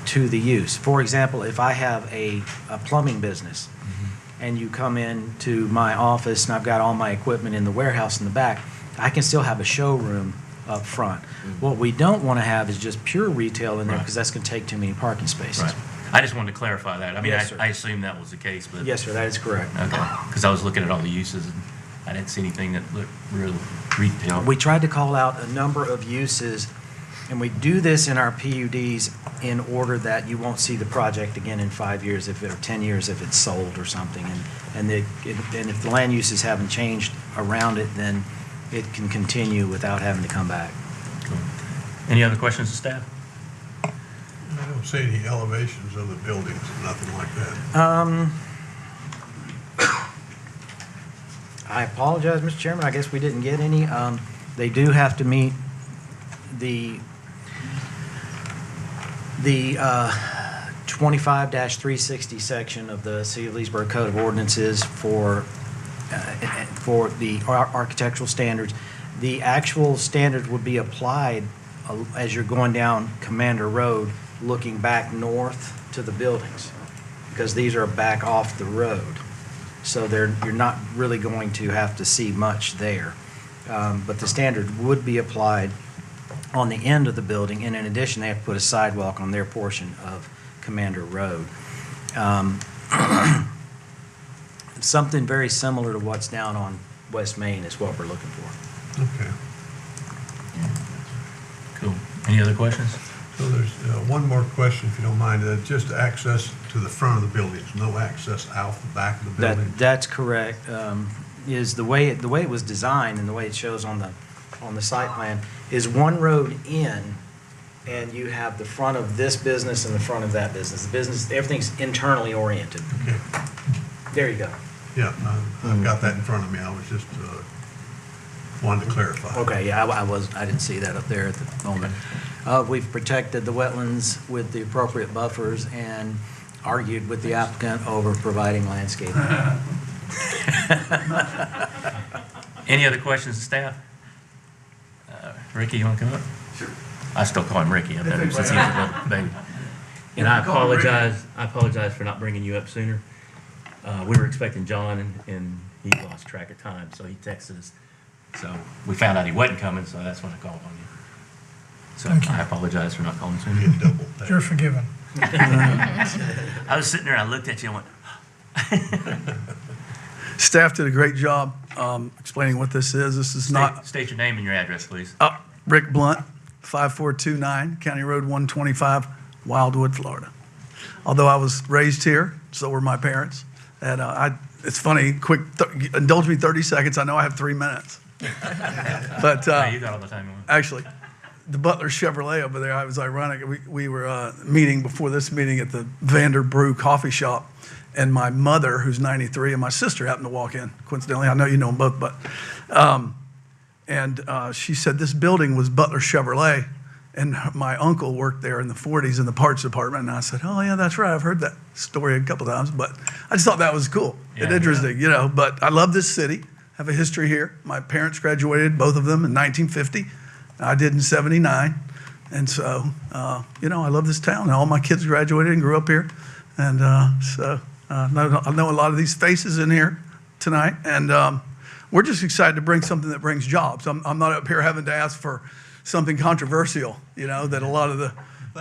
to the use. For example, if I have a plumbing business and you come into my office and I've got all my equipment in the warehouse in the back, I can still have a showroom up front. What we don't want to have is just pure retail in there, Right. because that's going to take too many parking spaces. Right. I just wanted to clarify that. I mean, Yes, sir. I assumed that was the case, but. Yes, sir, that is correct. Okay, because I was looking at all the uses and I didn't see anything that looked real retail. We tried to call out a number of uses, and we do this in our PUDs in order that you won't see the project again in 5 years, or 10 years if it's sold or something. And if the land uses haven't changed around it, then it can continue without having to come back. Cool. Any other questions to staff? I don't see any elevations of the buildings, nothing like that. I apologize, Mr. Chairman, I guess we didn't get any. They do have to meet the 25-360 section of the City of Leesburg Code of Ordinances for the architectural standards. The actual standard would be applied as you're going down Commander Road, looking back north to the buildings, because these are back off the road. So you're not really going to have to see much there. But the standard would be applied on the end of the building, and in addition, they have to put a sidewalk on their portion of Commander Road. Something very similar to what's down on West Main is what we're looking for. Okay. Cool. Any other questions? So there's one more question, if you don't mind. Just access to the front of the buildings, no access out the back of the building? That's correct. Is the way it was designed and the way it shows on the site plan is one road in, and you have the front of this business and the front of that business. The business, everything's internally oriented. Okay. There you go. Yeah, I've got that in front of me. I was just wanted to clarify. Okay, yeah, I didn't see that up there at the moment. We've protected the wetlands with the appropriate buffers and argued with the applicant over providing landscaping. Any other questions to staff? Ricky, you want to come up? Sure. I still call him Ricky. I've known him since he was a little baby. And I apologize for not bringing you up sooner. We were expecting John, and he lost track of time, so he texted us. So we found out he wasn't coming, so that's when I called on you. So I apologize for not calling sooner. You're forgiven. I was sitting there, I looked at you and went, Staff did a great job. explaining what this is. This is not State your name and your address, please. Rick Blunt, 5429 County Road 125, Wildwood, Florida. Although I was raised here, so were my parents. And it's funny, indulge me 30 seconds. I know I have 3 minutes. But Hey, you got all the time you want. actually, the Butler Chevrolet over there, I was ironic. We were meeting before this meeting at the Vanderbrew coffee shop. And my mother, who's 93, and my sister happened to walk in. Coincidentally, I know you know them both, but she said this building was Butler Chevrolet, and my uncle worked there in the 40s in the parts department. And I said, oh yeah, that's right. I've heard that story a couple times, but I just thought that was cool and interesting, you know. But I love this city. Have a history here. My parents graduated, both of them, in 1950. I did in 79, and so you know, I love this town. And all my kids graduated and grew up here, and I know a lot of these faces in here tonight, and we're just excited to bring something that brings jobs. I'm not up here having to ask for something controversial, you know, that a lot of the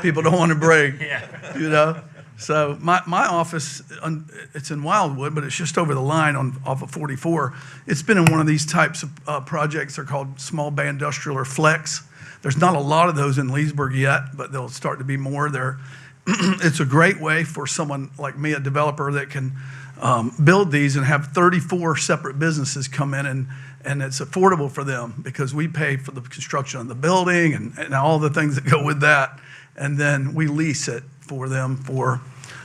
people don't want to bring, you know. So my office, it's in Wildwood, but it's just over the line off of 44. It's been in one of these types of projects. They're called small bay industrial or flex. There's not a lot of those in Leesburg yet, but they'll start to be more there. It's a great way for someone like me, a developer, that can build these and have 34 separate businesses come in, and it's affordable for them because we pay for the construction of the building and all the things that go with that, and then we lease it for them for,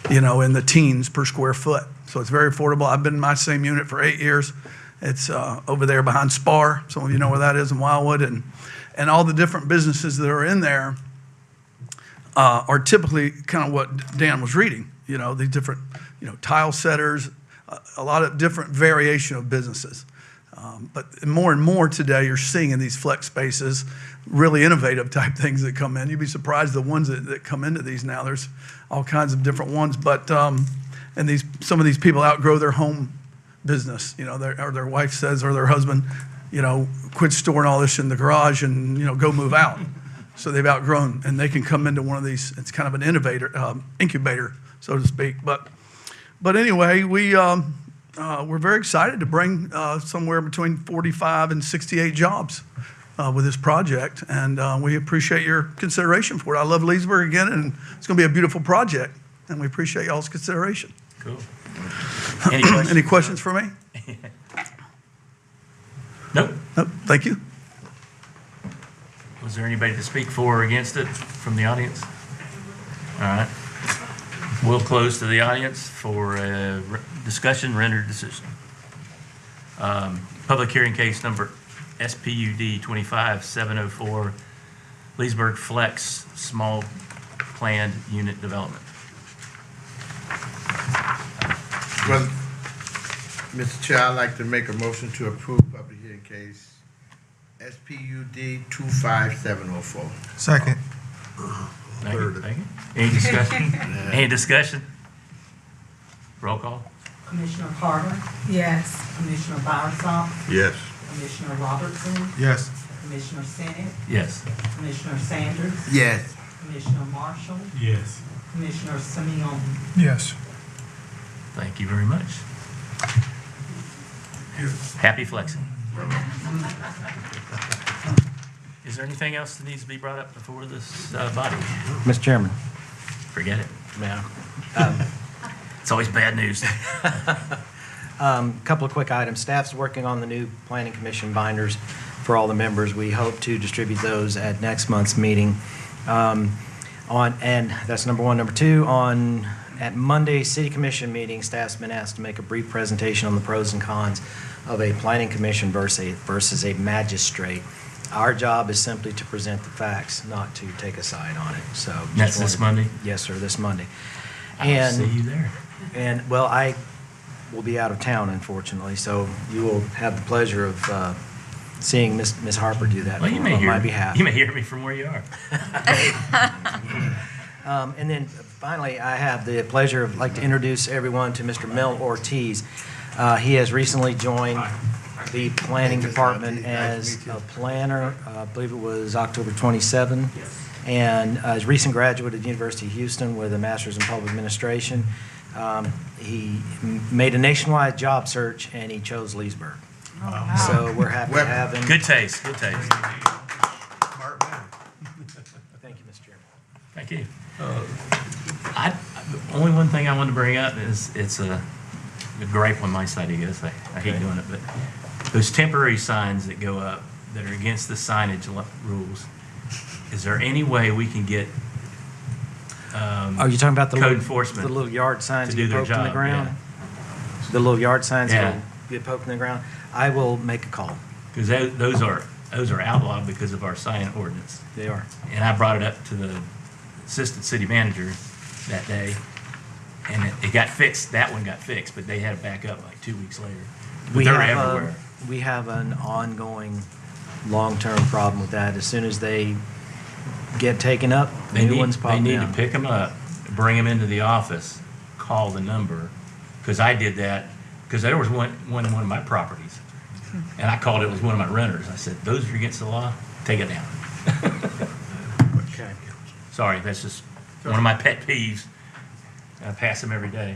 you know, in the teens per square foot. So it's very affordable. I've been in my same unit for 8 years. It's over there behind Spar. Some of you know where that is in Wildwood, and all the different businesses that are in there are typically kind of what Dan was reading, you know, these different, you know, tile setters, a lot of different variation of businesses. But more and more today, you're seeing in these flex spaces really innovative type things that come in. You'd be surprised the ones that come into these now. There's all kinds of different ones, but and some of these people outgrow their home business, you know, or their wife says, or their husband, you know, quit storing all this in the garage and, you know, go move out. So they've outgrown, and they can come into one of these. It's kind of an incubator, so to speak. But anyway, we're very excited to bring somewhere between 45 and 68 jobs with this project, and we appreciate your consideration for it. I love Leesburg again, and it's going to be a beautiful project, and we appreciate y'all's consideration. Cool. Any questions? Any questions for me? Nope. Nope. Thank you. Was there anybody to speak for or against it from the audience? All right. We'll close to the audience for discussion, rendered decision. Public hearing case number SPUD 25704, Leesburg Flex Small Planned Unit Development. Well, Mr. Chair, I'd like to make a motion to approve public hearing case SPUD 25704. Second. Thank you. Thank you. Any discussion? Any discussion? Roll call. Commissioner Carter, Yes. Commissioner Bowersox, Yes. Commissioner Robertson, Yes. Commissioner Sennett, Yes. Commissioner Sanders, Yes. Commissioner Marshall, Yes. Commissioner Simeon. Yes. Thank you very much. Happy flexing. Is there anything else that needs to be brought up before this body? Mr. Chairman. Forget it. Yeah. It's always bad news. Couple of quick items. Staff's working on the new Planning Commission binders for all the members. We hope to distribute those at next month's meeting. And that's number one. Number two, at Monday's City Commission meeting, staff's been asked to make a brief presentation on the pros and cons of a Planning Commission versus a magistrate. Our job is simply to present the facts, not to take a side on it. So That's this Monday? Yes, sir, this Monday. I'll see you there. And, well, I will be out of town, unfortunately, so you will have the pleasure of seeing Miss Harper do that Well, on my behalf. You may hear me from where you are. And then finally, I have the pleasure of like to introduce everyone to Mr. Mel Ortiz. He has recently joined the planning department as a planner. I believe it was October 27. And is a recent graduate at the University of Houston with a master's in public administration. He made a nationwide job search, and he chose Leesburg. So we're happy to have him. Good taste, good taste. Smart man. Thank you, Mr. Chairman. Thank you. Only one thing I wanted to bring up is it's a gripe on my side, I guess. I hate doing it, but those temporary signs that go up that are against the signage rules, is there any way we can get Are you talking about the code little, enforcement the little yard signs to that do get their poked in the job? ground? The little yard signs Yeah. that get poked in the ground? I will make a call. Because those are outlawed because of our sign ordinance. They are. And I brought it up to the assistant city manager that day, and it got fixed. That one got fixed, but they had it back up like 2 weeks later. But they're everywhere. We have an ongoing, long-term problem with that. As soon as they get taken up, new ones pop They need down. to pick them up, bring them into the office, call the number, because I did that, because there was one in one of my properties, and I called it was one of my renters. I said, those are against the law, take it down. Okay. Sorry, that's just one of my pet peeves. I pass them every day.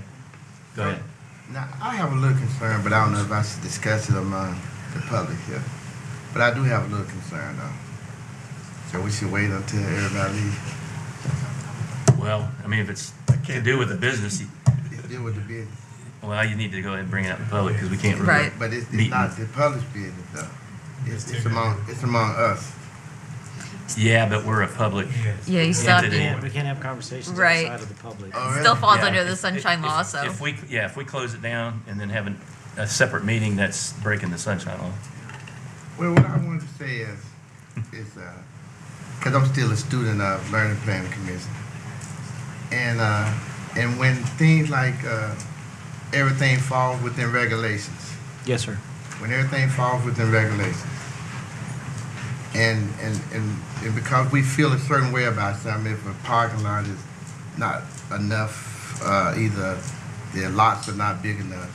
Go ahead. Now, I have a little concern, but I don't know if I should discuss it among the public here. But I do have a little concern, though. So we should wait until everybody leaves. Well, I mean, if it's to do with the business, It's deal with the business. well, you need to go ahead and bring it up in public, because we can't really. Right. But it's meet not the public business, though. It's among us. Yeah, but we're a public Yeah, you still have entity. to, We can't have conversations Right. outside of the public. Oh, really? still falls Yeah, under the if- sunshine if- law, if- so. If we close it down and then have a separate meeting, that's breaking the sunshine law. Well, what I wanted to say is because I'm still a student of Learning Planning Commission, and when things like everything falls within regulations, Yes, sir. when everything falls within regulations, and because we feel a certain way about something, if a parking lot is not enough, either the lots are not big enough,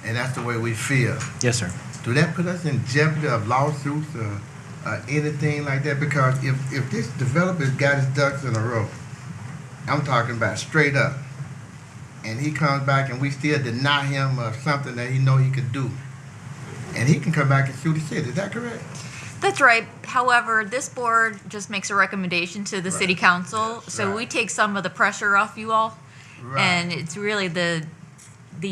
and that's the way we feel. Yes, sir. Do that put us in jeopardy of lawsuits or anything like that? Because if this developer's got his ducks in a row, I'm talking about straight up, and he comes back and we still deny him of something that he know he could do, and he can come back and sue the city. Is that correct? That's right. However, this board just makes a recommendation to the city council, so Right. we take some of the pressure off you all. Right. And it's really the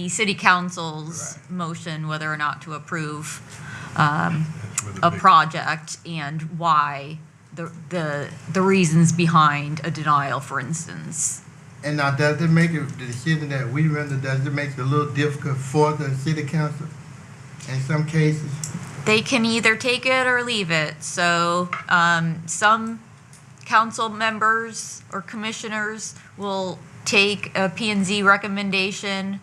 city council's motion whether or not to approve a project and why, the reasons behind a denial, for instance. And now, does it make it, the decision that we render, does it make it a little difficult for the city council in some cases? They can either take it or leave it. So some council members or commissioners will take a P&Z recommendation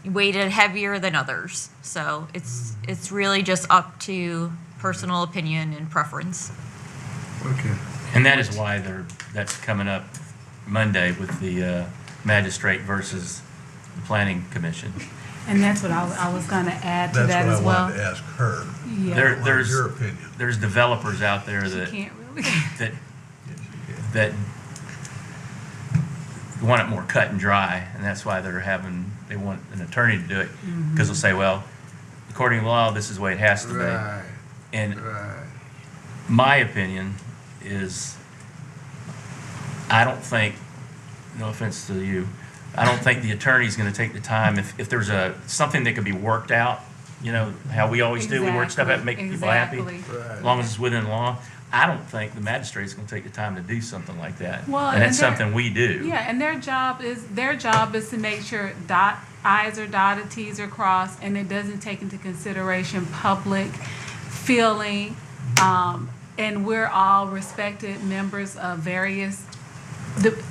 weighted heavier than others. So it's really just up to personal opinion and preference. Okay. And that is why that's coming up Monday with the magistrate versus the planning commission. And that's what I was gonna add to That's that what as I well. wanted to ask her. Yeah. There's Your opinion. There's developers out there She that can't really. that want it more cut and dry, and that's why they want an attorney to do it, because they'll say, well, according to law, this is the way it has to be. Right, And right. my opinion is, I don't think, no offense to you, I don't think the attorney's gonna take the time, if there's something that could be worked out, you know, how we always do, we work stuff out, make people happy, Exactly. as long as it's within law. I don't think the magistrate's gonna take the time to do something like that. Well, And that's and something we do. Yeah, and their job is to make sure I's are dotted, T's are crossed, and it doesn't take into consideration public feeling. And we're all respected members of various.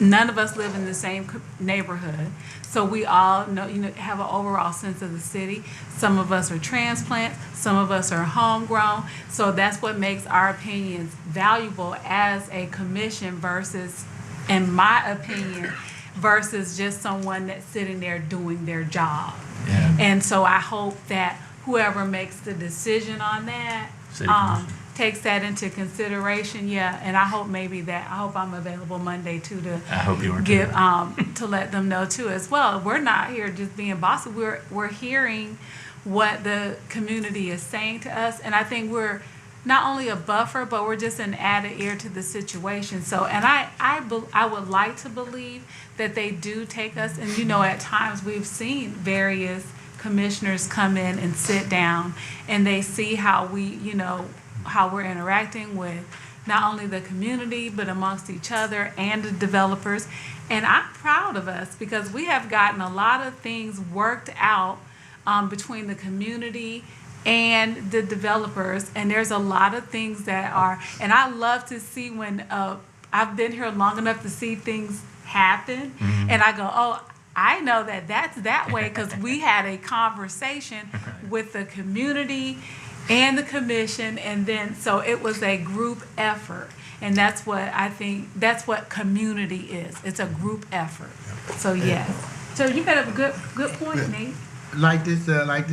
None of us live in the same neighborhood, so we all know, have an overall sense of the city. Some of us are transplants, some of us are homegrown, so that's what makes our opinions valuable as a commission versus, in my opinion, versus just someone that's sitting there doing their job. Yeah. And so I hope that whoever makes the decision on that, City commission. takes that into consideration, yeah, and I hope I'm available Monday too to I hope you are too. give, to let them know too as well. We're not here just being bossy, we're hearing what the community is saying to us. And I think we're not only a buffer, but we're just an added ear to the situation. So, and I would like to believe that they do take us, and you know, at times we've seen various commissioners come in and sit down, and they see how we, you know, how we're interacting with not only the community, but amongst each other and the developers. And I'm proud of us because we have gotten a lot of things worked out between the community and the developers. And there's a lot of things that are, and I love to see when I've been here long enough to see things happen. Mm-hmm. And I go, oh, I know that that's that way because we had a conversation with the community and the commission, and then so it was a group effort, and that's what I think, that's what community is. It's a group effort. So yes. So you got a good point, Nate. Like this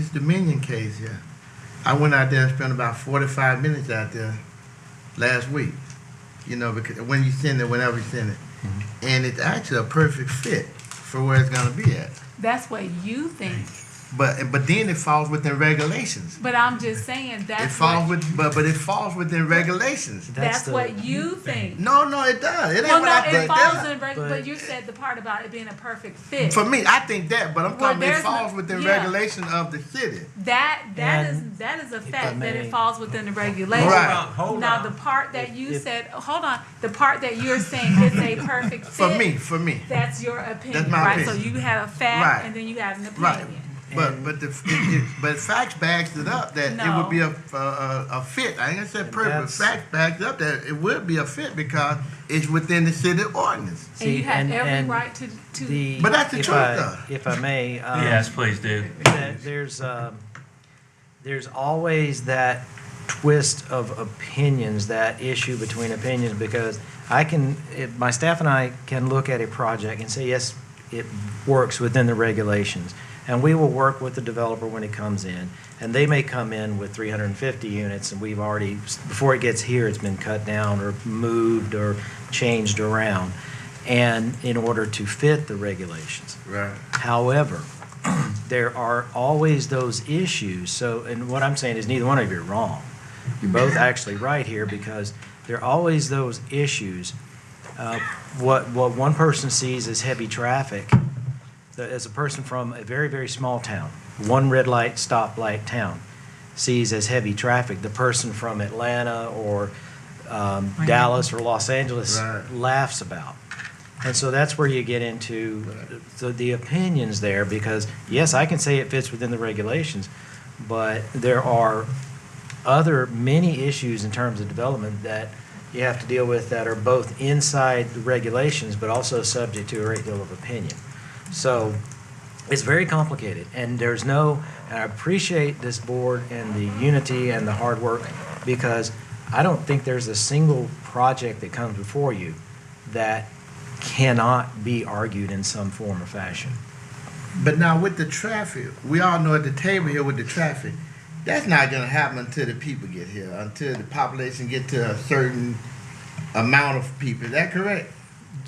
Dominion case here. I went out there and spent about 45 minutes out there last week. You know, because when you send it, whenever you send it, and it's actually a perfect fit for where it's gonna be at. That's what you think. But then it falls within regulations. But I'm just saying that's It falls but it falls within regulations. that's what you think. No, it does. It ain't Well, what no, I it think. falls in but you said the part about it being a perfect fit. For me, I think that, but I'm Well, talking it there's falls no- within yeah. regulation of the city. That And is a if I fact that may- it falls within the regulation. Right. Now the part that you If- said, hold on, the part that you're saying is a perfect fit. For me. That's your opinion, That's my right? opinion. So you had a fact Right. and then you had an Right. opinion. But facts backs it up that it would be a fit. I ain't gonna say perfect, but that's- facts backs up that it would be a fit because it's within the city ordinance. And you have every and right to But that's the if truth, I- though. If I may. Yes, please do. There's always that twist of opinions, that issue between opinions, because my staff and I can look at a project and say, yes, it works within the regulations. And we will work with the developer when it comes in. And they may come in with 350 units, and we've already, before it gets here, it's been cut down or moved or changed around, and in order to fit the regulations. Right. However, there are always those issues. So, and what I'm saying is neither one of you are wrong. You're both actually right here because there are always those issues. What one person sees as heavy traffic, as a person from a very, very small town, one red light, stoplight town, sees as heavy traffic, the person from Atlanta or Dallas or Los Angeles laughs about. And so that's where you get into the opinions there, because yes, I can say it fits within the regulations, but there are many issues in terms of development that you have to deal with that are both inside the regulations, but also subject to a great deal of opinion. So it's very complicated, and I appreciate this board and the unity and the hard work, because I don't think there's a single project that comes before you that cannot be argued in some form or fashion. But now with the traffic, we all know at the table here with the traffic, that's not going to happen until the people get here, until the population get to a certain amount of people. Is that correct?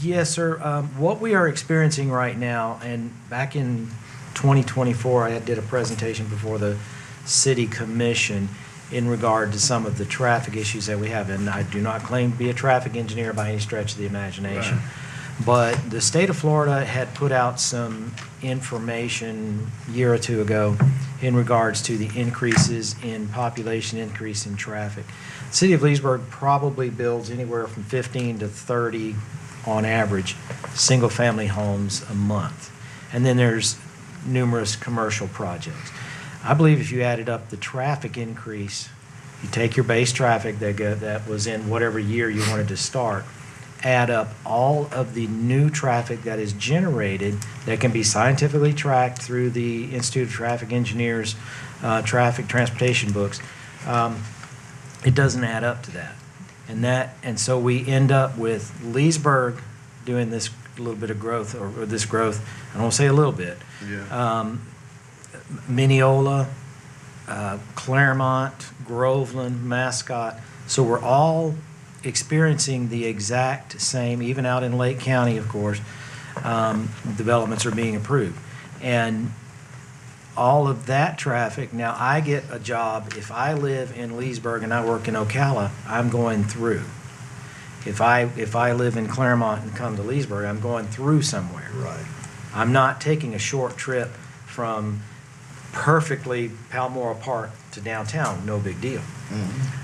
Yes, sir. What we are experiencing right now, and back in 2024, I did a presentation before the city commission in regard to some of the traffic issues that we have. And I do not claim to be a traffic engineer by any stretch of the imagination. Right. But the state of Florida had put out some information a year or two ago in regards to the increases in population, increase in traffic. The city of Leesburg probably builds anywhere from 15 to 30 on average, single-family homes a month. And then there's numerous commercial projects. I believe if you added up the traffic increase, you take your base traffic that was in whatever year you wanted to start, add up all of the new traffic that is generated that can be scientifically tracked through the Institute of Traffic Engineers traffic transportation books, it doesn't add up to that. And so we end up with Leesburg doing this little bit of growth, or this growth, I don't want to say a little bit. Yeah. Mineola, Claremont, Groveland, Mascot. So we're all experiencing the exact same, even out in Lake County, of course, developments are being approved. And all of that traffic, now I get a job, if I live in Leesburg and I work in Ocala, I'm going through. If I live in Claremont and come to Leesburg, I'm going through somewhere. Right. I'm not taking a short trip from perfectly Palmora Park to downtown, no big deal.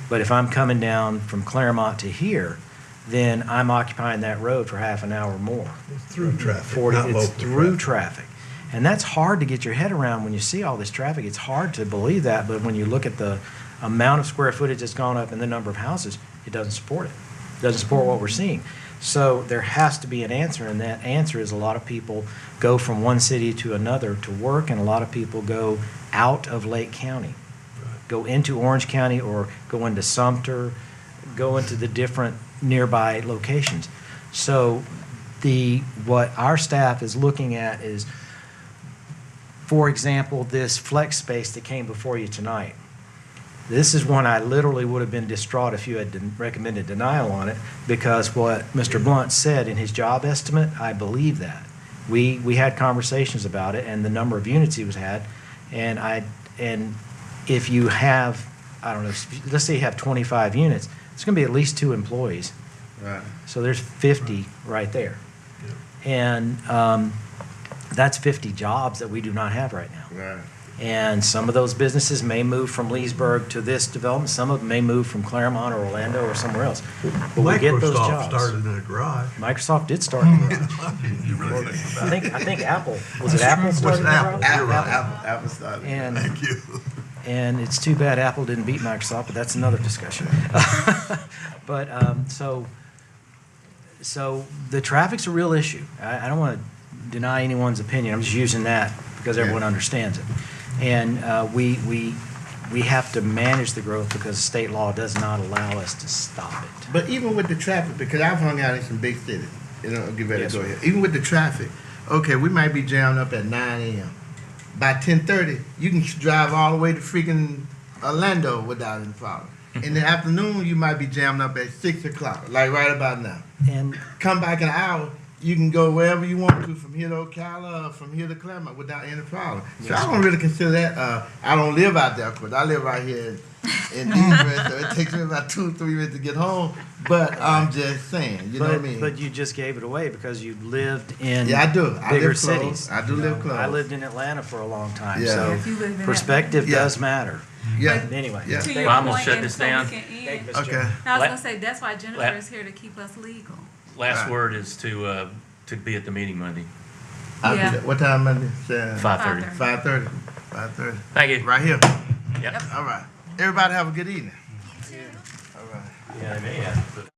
But if I'm coming down from Claremont to here, then I'm occupying that road for half an hour more. It's through traffic, 40, not it's local through traffic. And that's hard to get your head around when you see all this traffic. It's hard to believe that, but when you look at the amount of square footage that's gone up and the number of houses, it doesn't support it. It doesn't support what we're seeing. So there has to be an answer, and that answer is a lot of people go from one city to another to work, and a lot of people go out of Lake County, go into Orange County or go into Sumter, go into the different nearby locations. So what our staff is looking at is, for example, this flex space that came before you tonight. This is one I literally would have been distraught if you had recommended denial on it, because what Mr. Blunt said in his job estimate, I believe that. We had conversations about it and the number of units he was had, and if you have, I don't know, let's say you have 25 units, it's going to be at least 2 employees. Right. So there's 50 right there. And that's 50 jobs that we do not have right now. Right. And some of those businesses may move from Leesburg to this development. Some of them may move from Claremont or Orlando or somewhere else. But we get those Microsoft jobs. started in a garage. Microsoft did start in the garage. You really think about it. I think Apple, was it Apple started in the garage? Apple started. And, Thank you. and it's too bad Apple didn't beat Microsoft, but that's another discussion. But, so the traffic's a real issue. I don't want to deny anyone's opinion. I'm just using that because everyone understands it. And we have to manage the growth because state law does not allow us to stop it. But even with the traffic, because I've hung out in some big cities, get ready Yes, to go sir. here. Even with the traffic, okay, we might be jammed up at 9 a.m. By 10:30, you can drive all the way to freaking Orlando without any problem. In the afternoon, you might be jammed up at 6 o'clock, like right about now. And Come back an hour, you can go wherever you want to, from here to Ocala, or from here to Claremont, without any problem. So I don't really consider that. I don't live out there, but I live right here in Leesburg, so it takes me about 2 or 3 minutes to get home. But I'm just saying, you know what I mean? But you just gave it away because you lived in Yeah, I do. I bigger live close. cities. I do live close. I lived in Atlanta for a long time, Yeah. so If you live in perspective Yeah. does matter. Yeah. Anyway. Yeah. To thank your Well, I'm gonna point, shut and this so we down. can end- Thank you, Mr. Okay. Chairman. I was La- gonna say, that's why Jennifer is here to keep us legal. Last Right. word is to be at the meeting Monday, I'll do Yeah. that. What time Monday? 5:30. 5:30. 5:30. Thank you. Right here. Yep. All right. Everybody have a good evening. All right. Yeah, they may have.